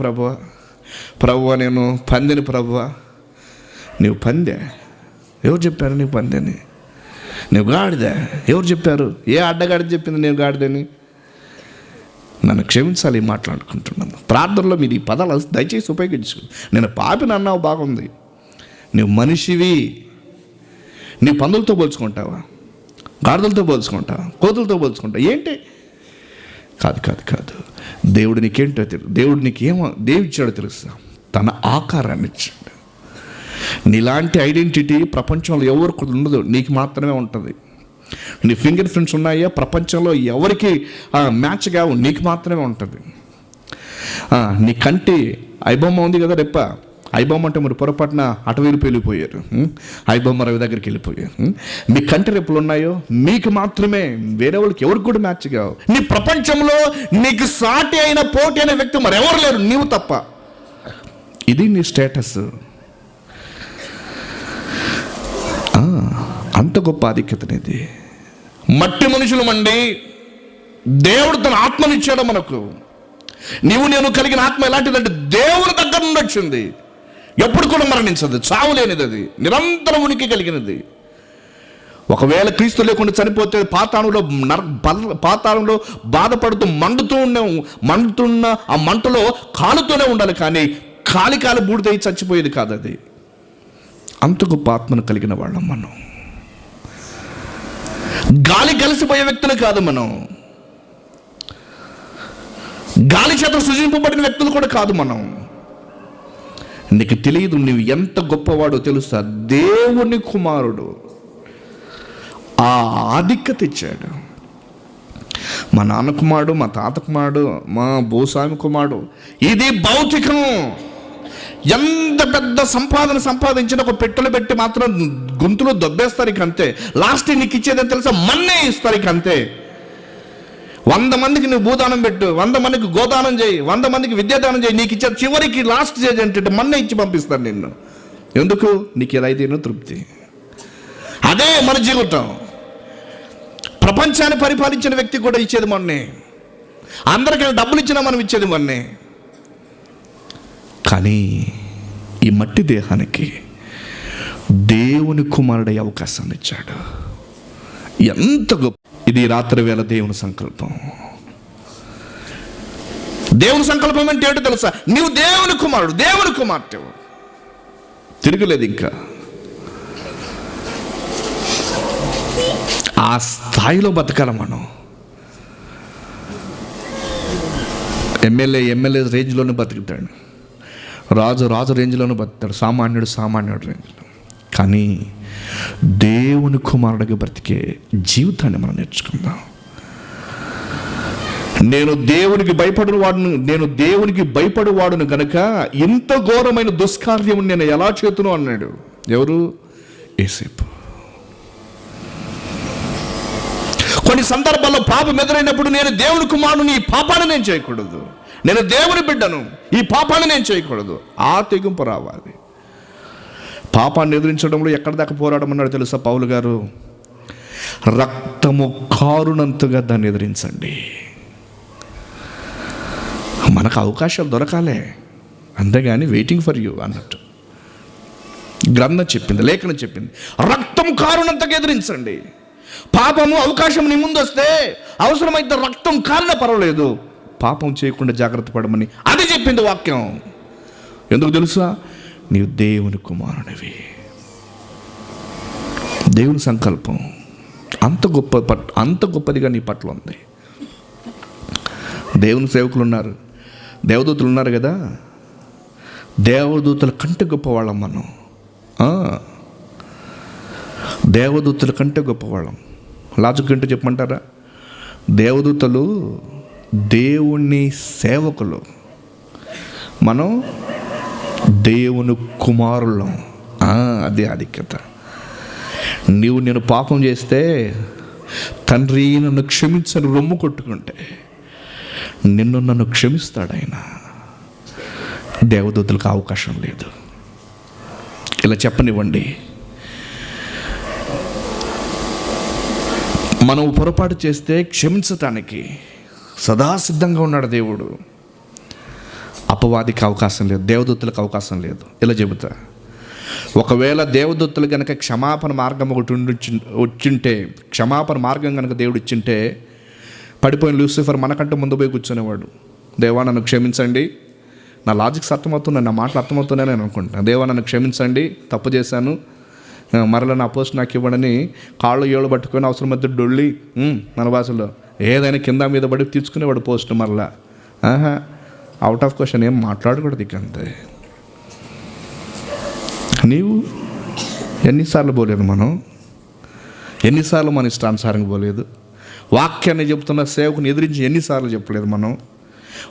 ప్రభువా నేను పందిని, ప్రభువా నీవు పందే. ఎవరు చెప్పారు నీవు పందని? నువ్వు గాడిదా? ఎవరు చెప్పారు? ఏ అడ్డగాడిద చెప్పింది నేను గాడిదని? నన్ను క్షమించాలి మాట్లాడుకుంటున్నాను. ప్రార్థనలో మీరు ఈ పదాలు దయచేసి ఉపయోగించు. నేను పాపిని అన్నావు బాగుంది, నువ్వు మనిషివి. నీ పందులతో పోల్చుకుంటావా? గాడిదలతో పోల్చుకుంటావా? కోతులతో పోల్చుకుంటావా? ఏంటి? కాదు. దేవుడు నీకేంటో తెలుసు. దేవుడు నీకేమో దేవుడిచ్చాడో తెలుసా? తన ఆకారాన్ని ఇచ్చాడు. నీలాంటి ఐడెంటిటీ ప్రపంచంలో ఎవరికి ఉండదు, నీకు మాత్రమే ఉంటుంది. నీ ఫింగర్ ప్రింట్స్ ఉన్నాయా? ప్రపంచంలో ఎవరికి మ్యాచ్ కావు, నీకు మాత్రమే ఉంటుంది. నీ కంటి ఐబొమ్మ ఉంది కదా, రెప్ప ఐబొమ్మ అంటే మరి పొరపాటున అటువైపు వెళ్ళిపోయారు, ఐబొమ్మ రవి దగ్గరికి వెళ్ళిపోయారు. మీ కంటి రెప్పలు ఉన్నాయో మీకు మాత్రమే, వేరే వాళ్ళకి ఎవరికి కూడా మ్యాచ్ కావు. నీ ప్రపంచంలో నీకు సాటి అయిన పోటీ అయిన వ్యక్తి మరి ఎవరు లేరు, నీవు తప్ప. ఇది నీ స్టేటస్. అంత గొప్ప ఆధిక్యతనేది. మట్టి మనుషులమండి, దేవుడు తన ఆత్మనిచ్చాడు మనకు. నీవు నేను కలిగిన ఆత్మ ఎలాంటిదంటే దేవుని దగ్గర నుండి వచ్చింది, ఎప్పుడు కూడా మరణించదు, చావు లేనిది, అది నిరంతరం ఉనికి కలిగినది. ఒకవేళ క్రీస్తు లేకుండా చనిపోతే పాతాళంలో బాధపడుతూ మండుతున్న ఆ మంటలో కాలుతూనే ఉండాలి, కానీ కాలి బూడిదై చచ్చిపోయేది కాదు. అది అంత గొప్ప ఆత్మను కలిగిన వాళ్ళం మనం. గాలి కలిసిపోయే వ్యక్తులు కాదు మనం, గాలి చేత సృజింపబడిన వ్యక్తులు కూడా కాదు మనం. నీకు తెలియదు నువ్వు ఎంత గొప్పవాడో తెలుసా? దేవుని కుమారుడు ఆ ఆధిక్యత ఇచ్చాడు. మా నాన్న కుమారుడు, మా తాత కుమారుడు, మా భూస్వామి కుమారుడు, ఇది భౌతికం. ఎంత పెద్ద సంపాదించిన ఒక పెట్టులు పెట్టి మాత్రం గొంతులో దొబ్బేస్తారు ఇక అంతే. లాస్ట్ నీకు ఇచ్చేదని తెలుసా? మన్నే ఇస్తారు ఇక అంతే. 100 మందికి నువ్వు భూదానం పెట్టు, 100 మందికి గోదానం చేయి, 100 మందికి విద్యాదానం చేయి, నీకు ఇచ్చే చివరికి లాస్ట్ స్టేజ్ అంటే మన్నే ఇచ్చి పంపిస్తాను నిన్ను. ఎందుకు? నీకు ఏదైతేనో తృప్తి. అదే మన జీవితం. ప్రపంచాన్ని పరిపాలించిన వ్యక్తి కూడా ఇచ్చేది మొన్నే, అందరికీ డబ్బులు ఇచ్చినా మనం ఇచ్చేది మొన్నే. కానీ ఈ మట్టి దేహానికి దేవుని కుమారుడు అవకాశాన్ని ఇచ్చాడు. ఎంత గొప్ప! ఇది రాత్రి వేళ దేవుని సంకల్పం. దేవుని సంకల్పం అంటే ఏంటో తెలుసా? నీవు దేవుని కుమారుడు, దేవుని కుమార్తె, తిరగలేదు ఇంకా. ఆ స్థాయిలో బతకాలి మనం. ఎమ్మెల్యే రేంజ్లోనే బతుకుతాడు, రాజు రేంజ్లోనే బతుకుతాడు, సామాన్యుడు రేంజ్లో. కానీ దేవుని కుమారుడిగా బ్రతికే జీవితాన్ని మనం నేర్చుకుందాం. నేను దేవునికి భయపడువాడును గనక ఇంత ఘోరమైన దుష్కార్యం నేను ఎలా చేతును అన్నాడు. ఎవరు? యేసేపు. కొన్ని సందర్భాల్లో పాపం ఎదురైనప్పుడు నేను దేవుని కుమారుని, ఈ పాపాన్ని నేను చేయకూడదు, నేను దేవుని బిడ్డను, ఈ పాపాన్ని నేను చేయకూడదు. ఆ తెగింపు రావాలి. పాపాన్ని ఎదిరించడంలో ఎక్కడి దాకా పోరాడమన్నాడు తెలుసా పౌలు గారు? రక్తము కారునంతగా దాన్ని ఎదిరించండి. మనకు అవకాశాలు దొరకాలే, అంతేగాని వెయిటింగ్ ఫర్ యూ అన్నట్టు గ్రంథం చెప్పింది, లేఖనం చెప్పింది. రక్తం కారునంతగా ఎదిరించండి. పాపము అవకాశం నీ ముందు వస్తే అవసరమైతే రక్తం కారినా పర్వాలేదు, పాపం చేయకుండా జాగ్రత్త పడమని అది చెప్పింది వాక్యం. ఎందుకు తెలుసా? నీవు దేవుని కుమారునివి. దేవుని సంకల్పం అంత గొప్పదిగా నీ పట్ల ఉంది. దేవుని సేవకులు ఉన్నారు, దేవదూతలు ఉన్నారు కదా. దేవదూతల కంటే గొప్పవాళ్ళం మనం. దేవదూతల కంటే గొప్పవాళ్ళం. లాజిక్ ఏంటో చెప్పమంటారా? దేవదూతలు దేవుని సేవకులు, మనం దేవుని కుమారులం. అదే ఆధిక్యత. నేను పాపం చేస్తే తండ్రి నన్ను క్షమించని రొమ్ము కొట్టుకుంటే నన్ను క్షమిస్తాడు ఆయన. దేవదూతలకు అవకాశం లేదు. ఇలా చెప్పనివ్వండి, మనం పొరపాటు చేస్తే క్షమించటానికి సదా సిద్ధంగా ఉన్నాడు దేవుడు. అపవాదికి అవకాశం లేదు, దేవదూతలకు అవకాశం లేదు. ఇలా చెబుతా, ఒకవేళ దేవదూతలు కనుక క్షమాపణ మార్గం ఒకటి వచ్చింటే, క్షమాపణ మార్గం కనుక దేవుడు ఇచ్చింటే, పడిపోయిన లూసిఫర్ మనకంటే ముందు పోయి కూర్చునేవాడు. దేవా నన్ను క్షమించండి, నా లాజిక్స్ అర్థమవుతున్నాయి, నా మాటలు అర్థమవుతున్నాయని నేను అనుకుంటాను. దేవా నన్ను క్షమించండి, తప్పు చేశాను, మరలా నా పోస్ట్ నాకు ఇవ్వడని కాళ్ళు ఏళ్ళు పట్టుకొని అవసరం మధ్య డొల్లి, మన భాషలో ఏదైనా కింద మీద పడి తీర్చుకునేవాడు పోస్ట్. మరలా అవుట్ ఆఫ్ క్వశ్చన్, ఏం మాట్లాడకూడదు ఇక, అంతే. నీవు ఎన్నిసార్లు పోలేదు? ఎన్నిసార్లు మన ఇష్టానుసారంగా పోలేదు? వాక్యాన్ని చెబుతున్న సేవకుని ఎదిరించి ఎన్నిసార్లు చెప్పలేదు మనం?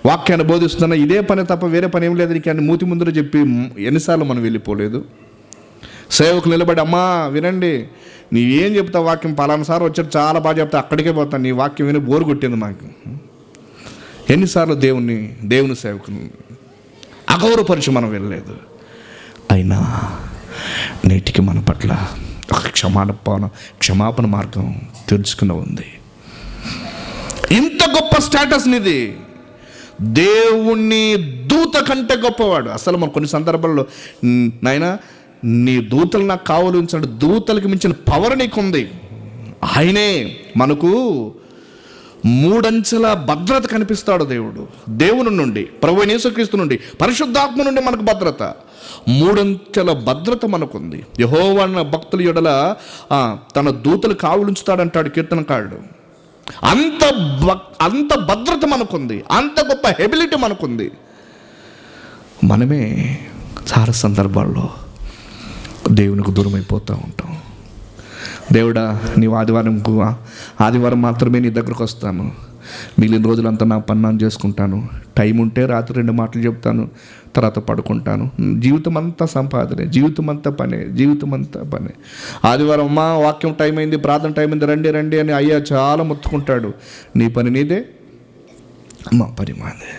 వాక్యాన్ని బోధిస్తున్నా ఇదే పని తప్ప వేరే పని ఏం లేదు కానీ మూతి ముందర చెప్పి ఎన్నిసార్లు మనం వెళ్ళిపోలేదు? సేవకు నిలబడి, అమ్మా వినండి, నీవేం చెప్తావు వాక్యం, పలానా సార్ వచ్చాడు చాలా బాగా చెప్తా, అక్కడికే పోతాను, నీ వాక్యం విని బోరు కొట్టింది మాకు. ఎన్నిసార్లు దేవుని సేవకుని అగౌరవపరిచి మనం వెళ్ళలేదు. అయినా నేటికి మన పట్ల ఒక క్షమాపణ మార్గం తెలుసుకుని ఉంది. ఇంత గొప్ప స్టేటస్ నిది, దేవుని దూత కంటే గొప్పవాడు. అసలు మన కొన్ని సందర్భాల్లో, నాయనా నీ దూతలు నాకు కావలి ఉంచాడు, దూతలకు మించిన పవర్ నీకుంది. ఆయనే మనకు 3 అంచెల భద్రత కనిపిస్తాడు దేవుడు. దేవుని నుండి, ప్రభువైన యేసుక్రీస్తు నుండి, పరిశుద్ధాత్మ నుండి మనకు భద్రత. 3 అంచెల భద్రత మనకుంది. యెహోవా భక్తుల యొడల తన దూతలు కావులుంచుతాడంటాడు కీర్తనకారుడు. అంత భద్రత మనకుంది, అంత గొప్ప ఎబిలిటీ మనకుంది. మనమే చాలా సందర్భాల్లో దేవునికి దూరం అయిపోతూ ఉంటాం. దేవుడా, నీవు ఆదివారం మాత్రమే నీ దగ్గరకు వస్తాను, మిగిలిన రోజులంతా నా పని నేను చేసుకుంటాను, టైం ఉంటే రాత్రి 2 మాటలు చెప్తాను, తర్వాత పడుకుంటాను. జీవితం అంతా సంపాదనే, జీవితం అంతా పనే. ఆదివారం అమ్మా వాక్యం టైం అయింది, ప్రార్థన టైం అయింది, రండి అని అయ్యా చాలా మొత్తుకుంటాడు. నీ పని నీదే, మా పని మాదే.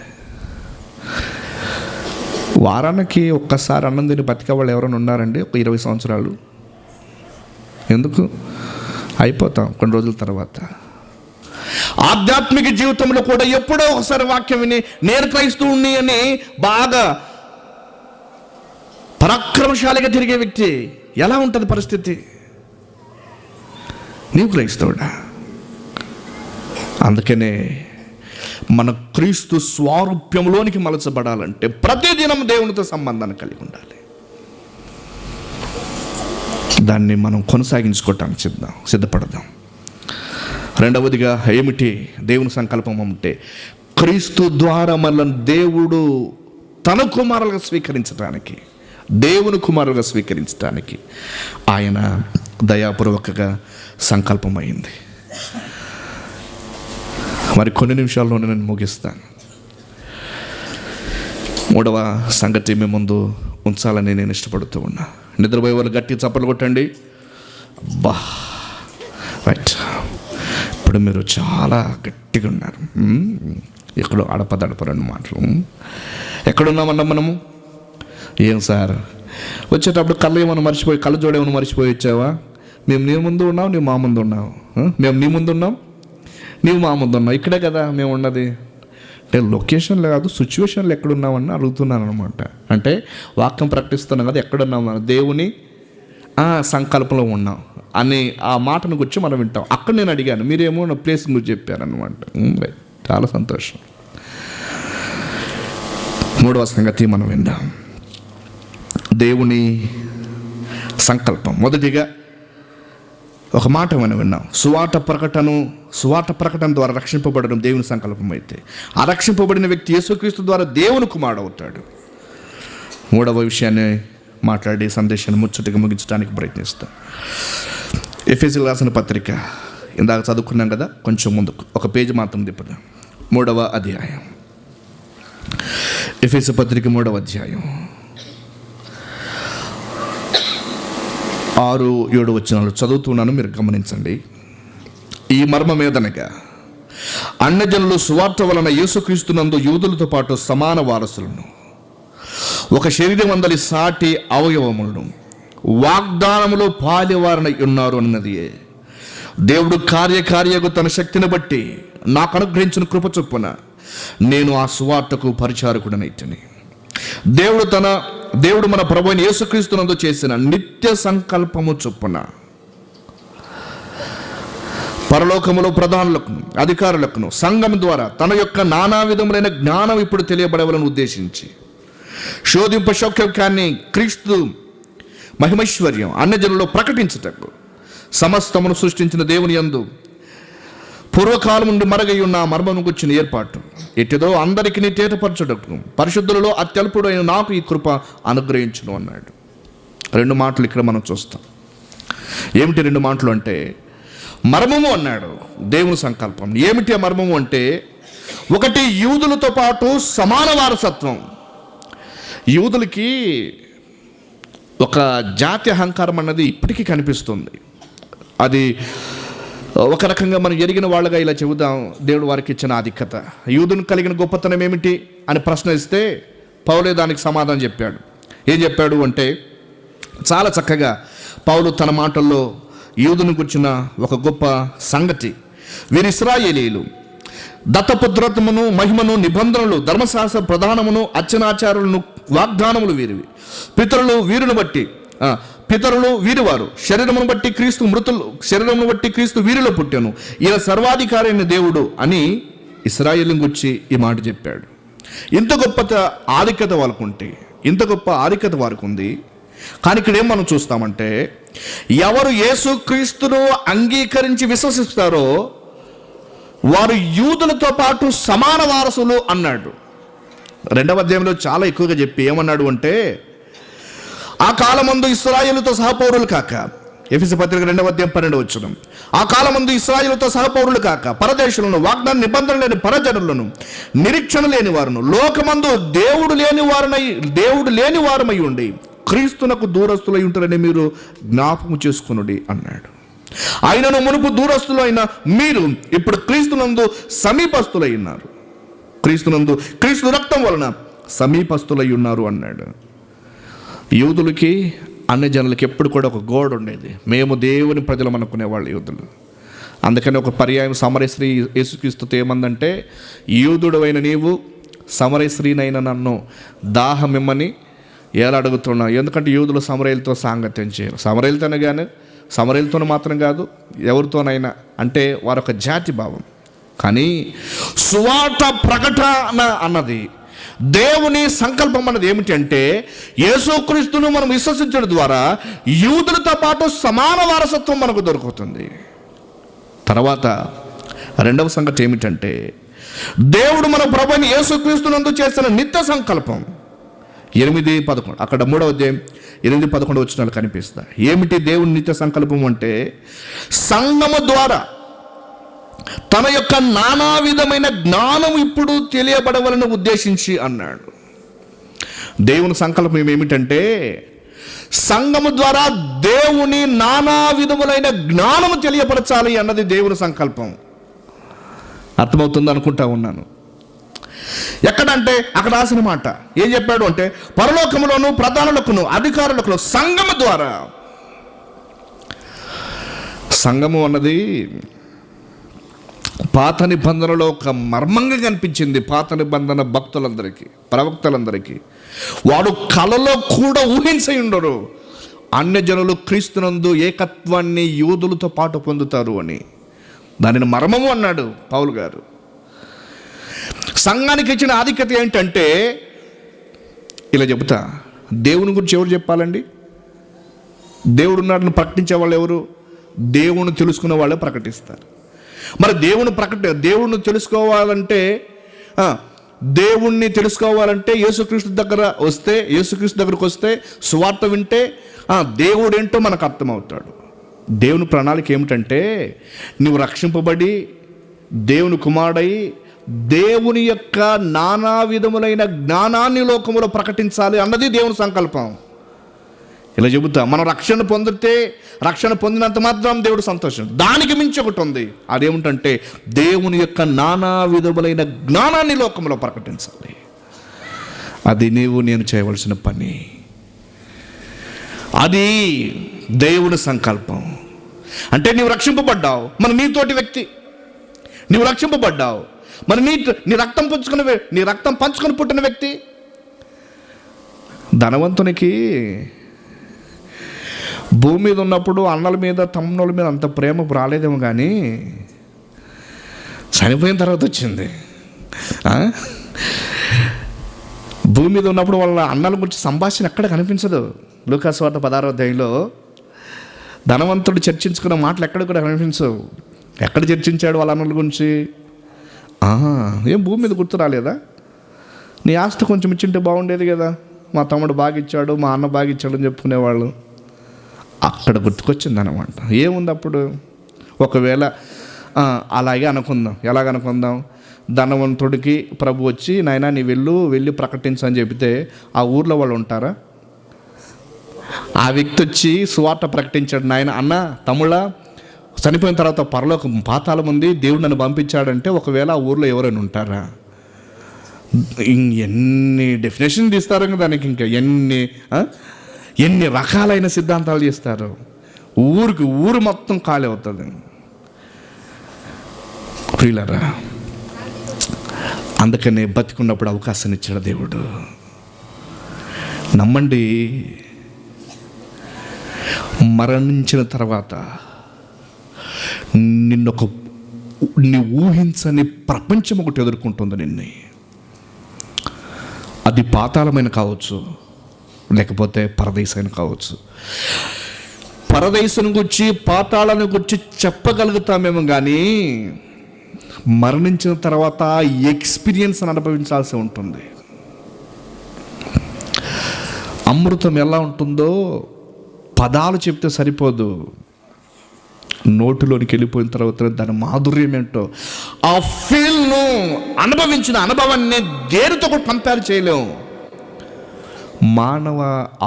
వారానికి ఒక్కసారి అన్నం తిని బతికే వాళ్ళు ఎవరైనా ఉన్నారండి? ఒక 20 సంవత్సరాలు ఎందుకు? అయిపోతాం కొన్ని రోజుల తర్వాత. ఆధ్యాత్మిక జీవితంలో కూడా ఎప్పుడో ఒకసారి వాక్యం విని నేను క్రైస్తవుని అని బాగా పరాక్రమశాలిగా తిరిగే వ్యక్తి ఎలా ఉంటుంది పరిస్థితి? నీవు క్రైస్తవుడా? అందుకనే మన క్రీస్తు స్వారూప్యంలోనికి మలచబడాలంటే ప్రతిదినం దేవునితో సంబంధాన్ని కలిగి ఉండాలి. దాన్ని మనం కొనసాగించుకోవటానికి సిద్ధపడదాం. రెండవదిగా ఏమిటి దేవుని సంకల్పం అంటే, క్రీస్తు ద్వారా మనల్ని దేవుడు తన కుమారులుగా స్వీకరించడానికి, దేవుని కుమారులుగా స్వీకరించడానికి ఆయన దయాపూర్వకంగా సంకల్పమైంది. మరి కొన్ని నిమిషాల్లోనే నేను ముగిస్తాను. 3వ సంగతి మీ ముందు ఉంచాలని నేను ఇష్టపడుతూ ఉన్నా. నిద్రపోయే వాళ్ళు గట్టి చప్పలు కొట్టండి. అబ్బా, రైట్. ఇప్పుడు మీరు చాలా గట్టిగా ఉన్నారు. ఎక్కడో అడపదడప 2 మాటలు. ఎక్కడున్నామన్నా మనము? ఏం సార్ వచ్చేటప్పుడు కళ్ళ జోడేమన్నా మర్చిపోయి వచ్చావా? మేము నీ ముందు ఉన్నాం, నీవు మా ముందు ఉన్నావు. మేము నీ ముందు ఉన్నాం, నీవు మా ముందు ఉన్నావు. ఇక్కడే కదా మేము ఉన్నది. అంటే లొకేషన్లో కాదు, సిచ్యువేషన్లో ఎక్కడున్నామని అడుగుతున్నాను అనమాట. అంటే వాక్యం ప్రకటిస్తున్నాం కదా, ఎక్కడున్నాం మనం? దేవుని సంకల్పంలో ఉన్నాం అని ఆ మాటను గురించి మనం వింటాం. అక్కడ నేను అడిగాను, మీరేమో నా ప్లేస్ గురించి చెప్పారనమాట. చాలా సంతోషం. 3వ సంగతి మనం విందాం. దేవుని సంకల్పం. మొదటిగా ఒక మాట మనం విన్నాం, సువార్త ప్రకటన ద్వారా రక్షింపబడడం దేవుని సంకల్పం అయితే, ఆ రక్షింపబడిన వ్యక్తి యేసుక్రీస్తు ద్వారా దేవుని కుమారుడు అవుతాడు. 3వ విషయాన్ని మాట్లాడి సందేశాన్ని ముచ్చటగా ముగించడానికి ప్రయత్నిస్తాం. ఎఫెసీయులకు రాసిన పత్రిక ఇందాక చదువుకున్నాం కదా, కొంచెం ముందుకు ఒక పేజీ మాత్రం తిప్పుదాం. 3వ అధ్యాయం, ఎఫెసీ పత్రిక 3వ అధ్యాయం 6-7 వచనాలు చదువుతున్నాను, మీరు గమనించండి. ఈ మర్మం ఏదనగా, అన్యజనులు సువార్త వలన యేసుక్రీస్తునందు యూదులతో పాటు సమాన వారసులను, ఒక శరీరం అందలి సాటి అవయవములను, వాగ్దానములో పాలివారనై ఉన్నారు అన్నది దేవుడు కార్యకార్యకు తన శక్తిని బట్టి నాకు అనుగ్రహించిన కృప చొప్పున నేను ఆ సువార్తకు పరిచారకుడనైతిని. దేవుడు మన ప్రభువైన యేసుక్రీస్తునందు చేసిన నిత్య సంకల్పము చొప్పున పరలోకములో ప్రధానులకు, అధికారులకు, సంఘం ద్వారా తన యొక్క నానా విధములైన జ్ఞానం ఇప్పుడు తెలియబడవలను ఉద్దేశించి శోధింపశక్యాన్ని క్రీస్తు మహిమైశ్వర్యం అన్యజనుల్లో ప్రకటించుటకు సమస్తమును సృష్టించిన దేవుని యందు పూర్వకాలం నుండి మరగై ఉన్న మర్మము గుర్చిన ఏర్పాటు ఎట్టిదో అందరికీ తేటపరచుటకు పరిశుద్ధులలో అత్యల్పుడైన నాకు ఈ కృప అనుగ్రహించును అన్నాడు. 2 మాటలు ఇక్కడ మనం చూస్తాం. ఏమిటి 2 మాటలు అంటే? మర్మము అన్నాడు, దేవుని సంకల్పం. ఏమిటి ఆ మర్మము అంటే, ఒకటి యూదులతో పాటు సమాన వారసత్వం. యూదులకి ఒక జాతి అహంకారం అన్నది ఇప్పటికీ కనిపిస్తుంది. అది ఒక రకంగా మనం ఎరిగిన వాళ్ళగా ఇలా చెబుదాం, దేవుడు వారికి ఇచ్చిన ఆధిక్యత. యూదుని కలిగిన గొప్పతనం ఏమిటి అని ప్రశ్న ఇస్తే పౌలే దానికి సమాధానం చెప్పాడు. ఏం చెప్పాడు అంటే, చాలా చక్కగా పౌలు తన మాటల్లో యూదుని గురించిన ఒక గొప్ప సంగతి, వీరు ఇశ్రాయేలీయులు, దత్తపుత్రత్వమును, మహిమను, నిబంధనలు, ధర్మశాస్త్ర ప్రధానమును, అర్చనాచారులను, వాగ్దానములు వీరివి. పితరులు వీరివారు, శరీరమును బట్టి క్రీస్తు వీరిలో పుట్టాను, ఈయన సర్వాధికారి అయిన దేవుడు అని ఇశ్రాయేలుని గురించి ఈ మాట చెప్పాడు. ఇంత గొప్ప ఆధిక్యత వారికి ఉంది. కానీ ఇక్కడ ఏం మనం చూస్తామంటే, ఎవరు యేసుక్రీస్తును అంగీకరించి విశ్వసిస్తారో వారు యూదులతో పాటు సమాన వారసులు అన్నాడు. 2వ అధ్యాయంలో చాలా ఎక్కువగా చెప్పి ఏమన్నాడు అంటే, ఆ కాలమందు ఇశ్రాయేలుతో సహపౌరులు కాక, ఎఫెసీ పత్రిక 2వ అధ్యాయం 12వ వచనం, ఆ కాలమందు ఇశ్రాయేలుతో సహపౌరులు కాక పరదేశులను, వాగ్దాన నిబంధన లేని పరజనులను, నిరీక్షణ లేని వారును, లోకమందు దేవుడు లేని వారమై ఉండి క్రీస్తునకు దూరస్తులై ఉంటారని మీరు జ్ఞాపకం చేసుకొనుడి అన్నాడు. ఆయనను మునుపు దూరస్తులైన మీరు ఇప్పుడు క్రీస్తునందు సమీపస్తులై ఉన్నారు, క్రీస్తు రక్తం వలన సమీపస్తులై ఉన్నారు అన్నాడు. యూదులకి అన్యజనులకి ఎప్పుడు కూడా ఒక గోడ ఉండేది. మేము దేవుని ప్రజలం అనుకునేవాళ్ళు యూదులు. అందుకని ఒక పర్యాయం సమరస్త్రీ యేసుక్రీస్తుతో ఏమందంటే, యూదుడు అయిన నీవు సమరస్త్రీనైన నన్ను దాహమిమ్మని ఎలా అడుగుతున్నావు? ఎందుకంటే యూదులు సమరయులతో సాంగత్యం చేయరు. సమరయులతో మాత్రం కాదు, ఎవరితోనైనా, అంటే వారొక జాతి భావం. కానీ సువార్త ప్రకటన అన్నది, దేవుని సంకల్పం అన్నది ఏమిటి అంటే, యేసుక్రీస్తును మనం విశ్వసించడం ద్వారా యూదులతో పాటు సమాన వారసత్వం మనకు దొరుకుతుంది. తర్వాత 2వ సంగతి ఏమిటంటే, దేవుడు మన ప్రభువుని యేసుక్రీస్తునందు చేసిన నిత్య సంకల్పం. 8-11 అక్కడ 3వ అధ్యాయం 8-11 వచనాలు కనిపిస్తాయి. ఏమిటి దేవుని నిత్య సంకల్పం అంటే, సంఘము ద్వారా తన యొక్క నానా విధమైన జ్ఞానం ఇప్పుడు తెలియబడవలను ఉద్దేశించి అన్నాడు. దేవుని సంకల్పం ఏమిటంటే, సంఘము ద్వారా దేవుని నానా విధములైన జ్ఞానము తెలియపరచాలి అన్నది దేవుని సంకల్పం. అర్థమవుతుంది అనుకుంటా ఉన్నాను. ఎక్కడంటే అక్కడ రాసిన మాట ఏం చెప్పాడు అంటే, పరలోకములోను ప్రధానులకును అధికారులకు సంఘము ద్వారా. సంఘము అన్నది పాత నిబంధనలో ఒక మర్మంగా కనిపించింది. పాత నిబంధన భక్తులందరికీ, ప్రవక్తలందరికీ. వాడు కలలో కూడా ఊహించి ఉండరు అన్యజనులు క్రీస్తునందు ఏకత్వాన్ని యూదులతో పాటు పొందుతారు అని. దానిని మర్మము అన్నాడు పౌలు గారు. సంఘానికి ఇచ్చిన ఆధిక్యత ఏంటంటే, ఇలా చెబుతా, దేవుని గురించి ఎవరు చెప్పాలండి? దేవుడు ఉన్నాడని ప్రకటించే వాళ్ళు ఎవరు? దేవుని తెలుసుకునే వాళ్ళే ప్రకటిస్తారు. మరి దేవుణ్ణి తెలుసుకోవాలంటే యేసుక్రీస్తు దగ్గరకు వస్తే సువార్త వింటే దేవుడు ఏంటో మనకు అర్థమవుతాడు. దేవుని ప్రణాళిక ఏమిటంటే, నువ్వు రక్షింపబడి దేవుని కుమారుడై దేవుని యొక్క నానా విధములైన జ్ఞానాన్ని లోకములో ప్రకటించాలి అన్నది దేవుని సంకల్పం. ఇలా చెబుతా, మనం రక్షణ పొందినంత మాత్రం దేవుడు సంతోషం. దానికి మించి ఒకటి ఉంది. అదేమిటంటే, దేవుని యొక్క నానా విధములైన జ్ఞానాన్ని లోకంలో ప్రకటించాలి. అది నేను చేయవలసిన పని. అది దేవుని సంకల్పం. అంటే నీవు రక్షింపబడ్డావు, మరి నీతోటి వ్యక్తి. నీవు రక్షింపబడ్డావు, మరి నీ రక్తం పంచుకొని పుట్టిన వ్యక్తి. ధనవంతునికి భూమి మీద ఉన్నప్పుడు అన్నల మీద తమ్ముళ్ళ మీద అంత ప్రేమ రాలేదేమో, కానీ చనిపోయిన తర్వాత వచ్చింది. భూమి మీద ఉన్నప్పుడు వాళ్ళ అన్నల గురించి సంభాషణ ఎక్కడ కనిపించదు. లూకాసు వార్త 16వ అధ్యాయంలో ధనవంతుడు చర్చించుకున్న మాటలు ఎక్కడ కూడా కనిపించవు. ఎక్కడ చర్చించాడు వాళ్ళ అన్నల గురించి? ఏం భూమి మీద గుర్తు రాలేదా? నీ ఆస్తి కొంచెం ఇచ్చింటే బాగుండేది కదా, మా తమ్ముడు బాగా ఇచ్చాడు, మా అన్న బాగా ఇచ్చాడు అని చెప్పుకునేవాళ్ళు. అక్కడ గుర్తుకొచ్చింది అనమాట. ఏముంది అప్పుడు? ఒకవేళ అలాగే అనుకుందాం. ఎలాగనుకుందాం? ధనవంతుడికి ప్రభు వచ్చి, నాయనా నీ వెళ్ళి ప్రకటించని చెబితే ఆ ఊర్లో వాళ్ళు ఉంటారా? ఆ వ్యక్తి వచ్చి సువార్త ప్రకటించాడు, నాయన అన్న తమ్ముళ్ళ చనిపోయిన తర్వాత పరలోకం పాతాళం ఉంది, దేవుడు నన్ను పంపించాడంటే ఒకవేళ ఆ ఊర్లో ఎవరైనా ఉంటారా? ఎన్ని డెఫినేషన్ తీస్తారు కదా దానికి, ఇంకా ఎన్ని రకాలైన సిద్ధాంతాలు చేస్తారు. ఊరు మొత్తం ఖాళీ అవుతుంది. ప్రియులారా, అందుకనే బతికున్నప్పుడు అవకాశాన్ని ఇచ్చాడు దేవుడు. నమ్మండి, మరణించిన తర్వాత నీ ఊహించని ప్రపంచం ఒకటి ఎదుర్కొంటుంది నిన్ను. అది పాతాళమైన కావచ్చు, లేకపోతే పరదేశమైన కావచ్చు. పరదేశం గురించి పాతాళాన్ని గురించి చెప్పగలుగుతామేమో, కానీ మరణించిన తర్వాత ఎక్స్పీరియన్స్ అనుభవించాల్సి ఉంటుంది. అమృతం ఎలా ఉంటుందో పదాలు చెప్తే సరిపోదు, నోటిలోనికి వెళ్ళిపోయిన తర్వాత దాని మాధుర్యం ఏంటో, ఆ ఫీల్ను అనుభవించిన అనుభవాన్ని దేనితో కూడా కంపేర్ చేయలేము. మానవ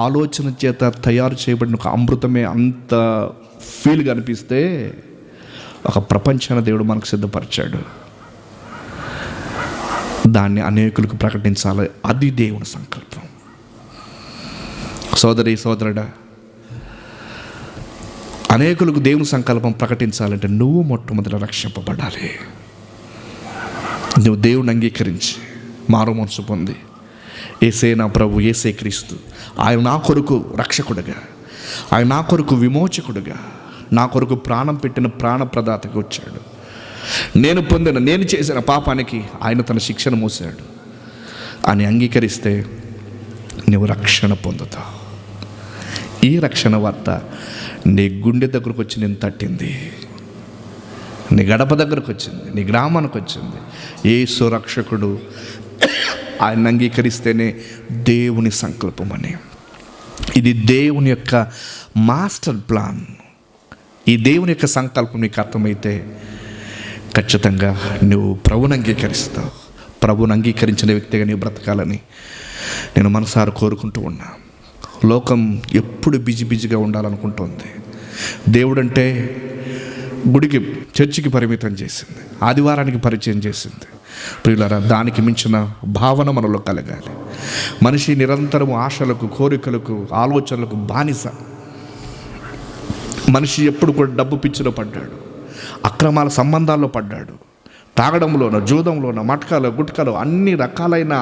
ఆలోచన చేత తయారు చేయబడిన ఒక అమృతమే అంత ఫీల్గా అనిపిస్తే, ఒక ప్రపంచాన్ని దేవుడు మనకు సిద్ధపరిచాడు. దాన్ని అనేకులకు ప్రకటించాలి. అది దేవుని సంకల్పం. సోదరుడా, అనేకులకు దేవుని సంకల్పం ప్రకటించాలంటే నువ్వు మొట్టమొదట రక్షింపబడాలి. నువ్వు దేవుని అంగీకరించి మారు మనసు పొంది, యేసే నా ప్రభు, యేసే క్రీస్తు, ఆయన నా కొరకు రక్షకుడుగా, ఆయన నా కొరకు విమోచకుడుగా, నా కొరకు ప్రాణం పెట్టిన ప్రాణప్రదాతగా వచ్చాడు. నేను చేసిన పాపానికి ఆయన తన శిక్షను మోసాడు అని అంగీకరిస్తే నువ్వు రక్షణ పొందుతావు. ఈ రక్షణ వార్త నీ గుండె దగ్గరకు వచ్చి నేను తట్టింది, నీ గడప దగ్గరకు వచ్చింది, నీ గ్రామానికి వచ్చింది. యేసు రక్షకుడు, ఆయన అంగీకరిస్తేనే దేవుని సంకల్పం అని. ఇది దేవుని యొక్క మాస్టర్ ప్లాన్. ఈ దేవుని యొక్క సంకల్పం నీకు అర్థమైతే ఖచ్చితంగా నువ్వు ప్రభువుని అంగీకరిస్తావు. ప్రభువుని అంగీకరించిన వ్యక్తిగా నీవు బ్రతకాలని నేను మనసారా కోరుకుంటూ ఉన్నా. లోకం ఎప్పుడు బిజీగా ఉండాలనుకుంటుంది. దేవుడంటే చర్చికి పరిమితం చేసింది, ఆదివారానికి పరిచయం చేసింది. ప్రియులారా, దానికి మించిన భావన మనలో కలగాలి. మనిషి నిరంతరము ఆశలకు, కోరికలకు, ఆలోచనలకు బానిస. మనిషి ఎప్పుడు కూడా డబ్బు పిచ్చిలో పడ్డాడు, అక్రమాల సంబంధాల్లో పడ్డాడు, తాగడంలోనో, జూదంలోనో, మట్కాలో, గుట్కాలో అన్ని రకాలైన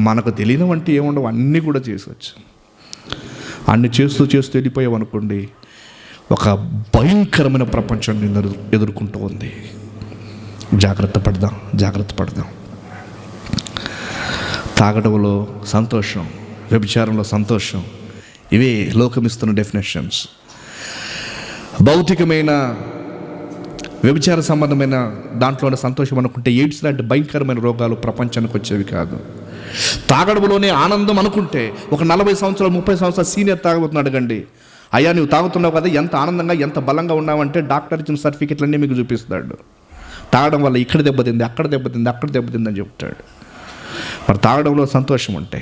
మనకు తెలియనివంటి ఏముండవు అన్నీ కూడా చేసొచ్చు. అన్ని చేస్తూ వెళ్ళిపోయామనుకోండి, ఒక భయంకరమైన ప్రపంచం నిన్ను ఎదుర్కొంటూ ఉంది. జాగ్రత్త పడదాం. తాగడంలో సంతోషం, వ్యభిచారంలో సంతోషం, ఇవే లోకమిస్తున్న డెఫినేషన్స్. భౌతికమైన వ్యభిచార సంబంధమైన దాంట్లోనే సంతోషం అనుకుంటే ఎయిడ్స్ లాంటి భయంకరమైన రోగాలు ప్రపంచానికి వచ్చేవి కాదు. తాగడంలోనే ఆనందం అనుకుంటే ఒక 40 సంవత్సరాలు 30 సంవత్సరాలు సీనియర్ తాగబోతున్నాడు, అడగండి, అయ్యా నువ్వు తాగుతున్నావు కదా, ఎంత ఆనందంగా ఎంత బలంగా ఉన్నావంటే డాక్టర్ ఇచ్చిన సర్టిఫికెట్లన్నీ మీకు చూపిస్తాడు. తాగడం వల్ల ఇక్కడ దెబ్బతింది, అక్కడ దెబ్బతింది అని చెప్తాడు. మరి తాగడంలో సంతోషం ఉంటే,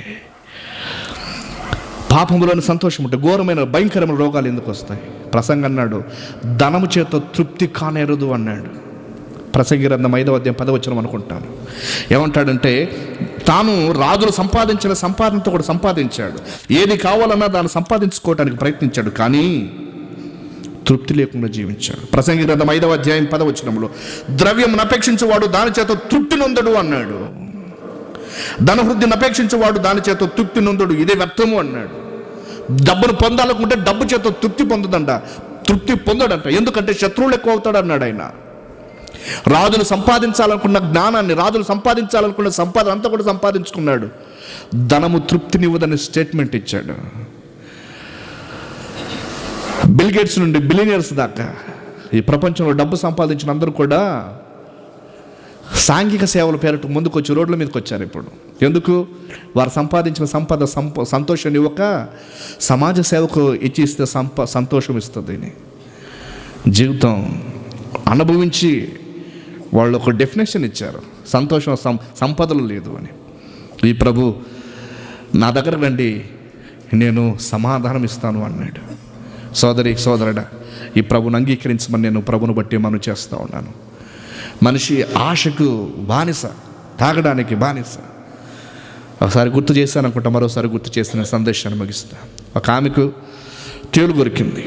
పాపంలోని సంతోషం ఉంటే ఘోరమైన భయంకరమైన రోగాలు ఎందుకు వస్తాయి? ప్రసంగం అన్నాడు, ధనము చేత తృప్తి కానేరదు అన్నాడు. ప్రసంగి గ్రంథం 5వ అధ్యాయం 10వ వచనం అనుకుంటాను. ఏమంటాడంటే, తాను రాజులు సంపాదించిన సంపాదనతో కూడా సంపాదించాడు, ఏది కావాలన్నా దాన్ని సంపాదించుకోవడానికి ప్రయత్నించాడు, కానీ తృప్తి లేకుండా జీవించాడు. ప్రసంగి గ్రంథం 5వ అధ్యాయం 10వ వచనంలో, ద్రవ్యం అపేక్షించేవాడు దాని చేత తృప్తి నొందడు అన్నాడు. ధనవృద్ధిని అపేక్షించేవాడు దాని చేత తృప్తి నొందడు, ఇదే వ్యర్థము అన్నాడు. డబ్బును పొందాలనుకుంటే డబ్బు చేత తృప్తి పొందడంట. ఎందుకంటే శత్రువులు ఎక్కువ అవుతాడు అన్నాడు ఆయన. రాజులు సంపాదించాలనుకున్న జ్ఞానాన్ని, రాజులు సంపాదించాలనుకున్న సంపాదన అంతా కూడా సంపాదించుకున్నాడు. ధనము తృప్తినివ్వదని స్టేట్మెంట్ ఇచ్చాడు. బిల్ గేట్స్ నుండి బిలియనర్స్ దాకా ఈ ప్రపంచంలో డబ్బు సంపాదించిన అందరూ కూడా సాంఘిక సేవల పేరట ముందుకు వచ్చి రోడ్ల మీదకి వచ్చారు. ఇప్పుడు ఎందుకు? వారు సంపాదించిన సంతోషాన్ని ఒక సమాజ సేవకు ఇచ్చిస్తే సంతోషం ఇస్తుంది. జీవితం అనుభవించి వాళ్ళు ఒక డెఫినేషన్ ఇచ్చారు, సంతోషం సంపదలు లేదు అని. ఈ ప్రభు నా దగ్గర రండి, నేను సమాధానం ఇస్తాను అన్నాడు. సోదరుడా, ఈ ప్రభుని అంగీకరించమని నేను ప్రభుని బట్టి మనం చేస్తూ ఉన్నాను. మనిషి ఆశకు బానిస, తాగడానికి బానిస. ఒకసారి గుర్తు చేశాను అనుకుంటా, మరోసారి గుర్తు చేసిన సందేశాన్ని ముగిస్తా. ఒక ఆమెకు తేలు కొరికింది,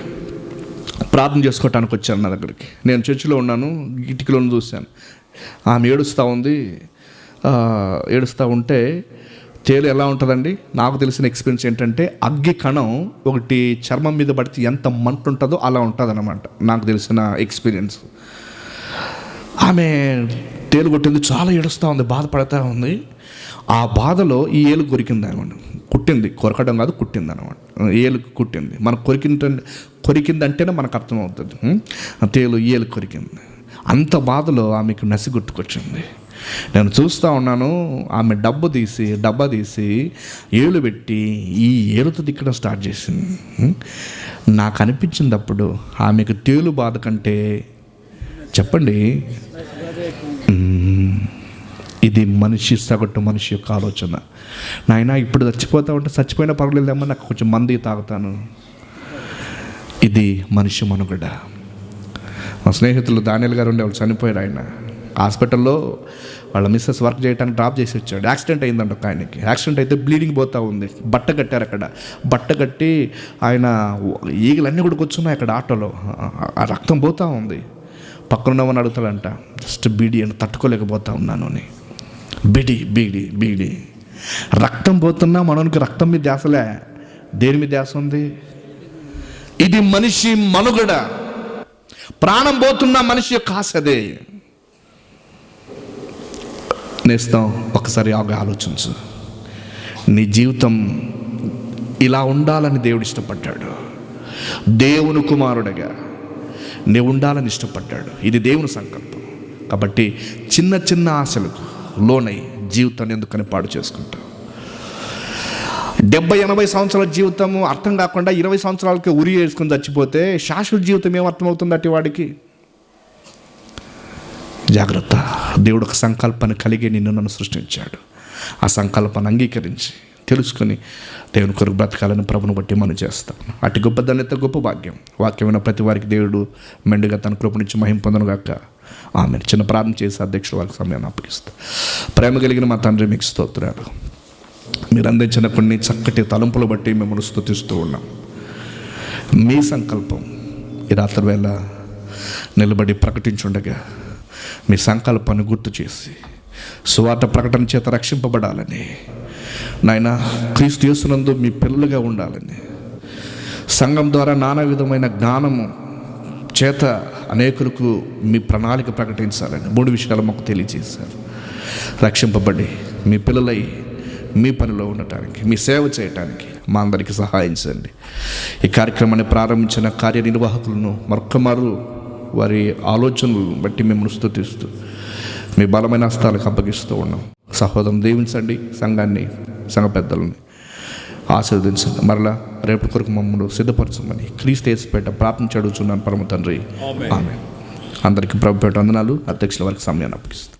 ప్రార్థన చేసుకోవటానికి వచ్చాను నా దగ్గరికి. నేను చర్చిలో ఉన్నాను, కిటికీలో చూశాను. ఆమె ఏడుస్తూ ఉంటే, తేలు ఎలా ఉంటుందండి? నాకు తెలిసిన ఎక్స్పీరియన్స్ ఏంటంటే, అగ్గి కణం ఒకటి చర్మం మీద పడితే ఎంత మంట ఉంటుందో అలా ఉంటుంది అన్నమాట, నాకు తెలిసిన ఎక్స్పీరియన్స్. ఆమె తేలు కొట్టింది, చాలా ఏడుస్తూ ఉంది, బాధపడుతూ ఉంది. ఆ బాధలో ఈ ఏలు కొరికింది అనమాట. కొరకడం కాదు, కుట్టింది అనమాట. ఏలు కుట్టింది. మనకు కొరికిందంటేనే మనకు అర్థమవుతుంది. తేలు ఏలు కొరికింది. అంత బాధలో ఆమెకు నసి గుర్తుకొచ్చింది. నేను చూస్తూ ఉన్నాను, ఆమె డబ్బా తీసి ఏలు పెట్టి ఈ ఏలుతో దిక్కడం స్టార్ట్ చేసింది. నాకు అనిపించింది అప్పుడు, ఆమెకు తేలు బాధ కంటే, చెప్పండి, ఇది సగటు మనిషి యొక్క ఆలోచన. నాయన ఇప్పుడు చచ్చిపోతా ఉంటే చచ్చిపోయినా పర్వాలేదేమో, నాకు కొంచెం మంది తాగుతాను. ఇది మనిషి మనుగడ. మా స్నేహితులు దానియల్ గారు ఉండే, వాళ్ళు చనిపోయారు. ఆయన హాస్పిటల్లో వాళ్ళ మిస్సెస్ వర్క్ చేయడానికి డ్రాప్ చేసి వచ్చాడు. యాక్సిడెంట్ అయిందంట ఒక ఆయనకి. యాక్సిడెంట్ అయితే బ్లీడింగ్ పోతూ ఉంది. బట్ట కట్టారు అక్కడ. బట్ట కట్టి ఆయన ఈగలన్నీ కూడా కూర్చున్నాయి అక్కడ ఆటోలో. ఆ రక్తం పోతూ ఉంది. పక్కనున్నవని అడుగుతాడంట, జస్ట్ బీడీ అని తట్టుకోలేకపోతా ఉన్నాను అని. బీడీ రక్తం పోతున్నా మనకి రక్తం మీద ధ్యాసలే, దేని మీద ధ్యాస ఉంది? ఇది మనిషి మనుగడ. ప్రాణం పోతున్నా మనిషి యొక్క ఆశ అదే. నేస్తాం, ఒకసారి ఆలోచించు. నీ జీవితం ఇలా ఉండాలని దేవుడు ఇష్టపడ్డాడు. దేవుని కుమారుడిగా నీవు ఉండాలని ఇష్టపడ్డాడు. ఇది దేవుని సంకల్పం. కాబట్టి చిన్న చిన్న ఆశలకు లోనై జీవితాన్ని ఎందుకని పాడు చేసుకుంటావు? 70-80 సంవత్సరాల జీవితము అర్థం కాకుండా 20 సంవత్సరాలకి ఉరి వేసుకుని చచ్చిపోతే శాశ్వత జీవితం ఏమర్థమవుతుంది అట్టి వాడికి? జాగ్రత్త. దేవుడు ఒక సంకల్పాన్ని కలిగి నన్ను సృష్టించాడు. ఆ సంకల్పాన్ని అంగీకరించి తెలుసుకొని దేవుని కొరకు బ్రతకాలని ప్రభుని బట్టి మనం చేస్తాం. అటు గొప్ప ధన్యత, గొప్ప భాగ్యం. వాక్యమైన ప్రతి వారికి దేవుడు మెండుగా తన కృప నుంచి మహిమ పొందనుగాక. ఆమె చిన్న ప్రార్థన చేసి అధ్యక్షుల వారికి సమయాన్ని అప్పగిస్తాను. ప్రేమ కలిగిన మా తండ్రి, మీకు స్తోత్రాలు. మీరు అందించిన కొన్ని చక్కటి తలంపులు బట్టి మిమ్మల్ని స్తుతిస్తూ ఉన్నాం. మీ సంకల్పం ఈ రాత్రి వేళ నిలబడి ప్రకటించుండగా మీ సంకల్పాన్ని గుర్తు చేసి సువార్త ప్రకటన చేత రక్షింపబడాలని, నాయన క్రీస్తు యేసునందు మీ పిల్లలుగా ఉండాలని, సంఘం ద్వారా నానా విధమైన జ్ఞానము చేత అనేకులకు మీ ప్రణాళిక ప్రకటించాలని 3 విషయాలు మాకు తెలియజేశారు. రక్షింపబడి మీ పిల్లలై మీ పనిలో ఉండటానికి, మీ సేవ చేయటానికి మా అందరికీ సహాయించండి. ఈ కార్యక్రమాన్ని ప్రారంభించిన కార్యనిర్వాహకులను మరొక్కమారు వారి ఆలోచనలను బట్టి మిమ్మల్ని స్తుతిస్తూ మీ బలమైన హస్తాలకు అప్పగిస్తూ ఉన్నాం. సహోదరం దీవించండి, సంఘాన్ని, సంఘ పెద్దలని ఆశీర్వదించండి. మరలా రేపు కొరకు మమ్మల్ని సిద్ధపరచమని క్రీస్తు యేసుపేట ప్రార్థన అడుగుచున్నాను పరమ తండ్రి. ఆమేన్. అందరికీ ప్రభుపేట వందనాలు. అధ్యక్షుల వారికి సమయాన్ని అప్పగిస్తాను.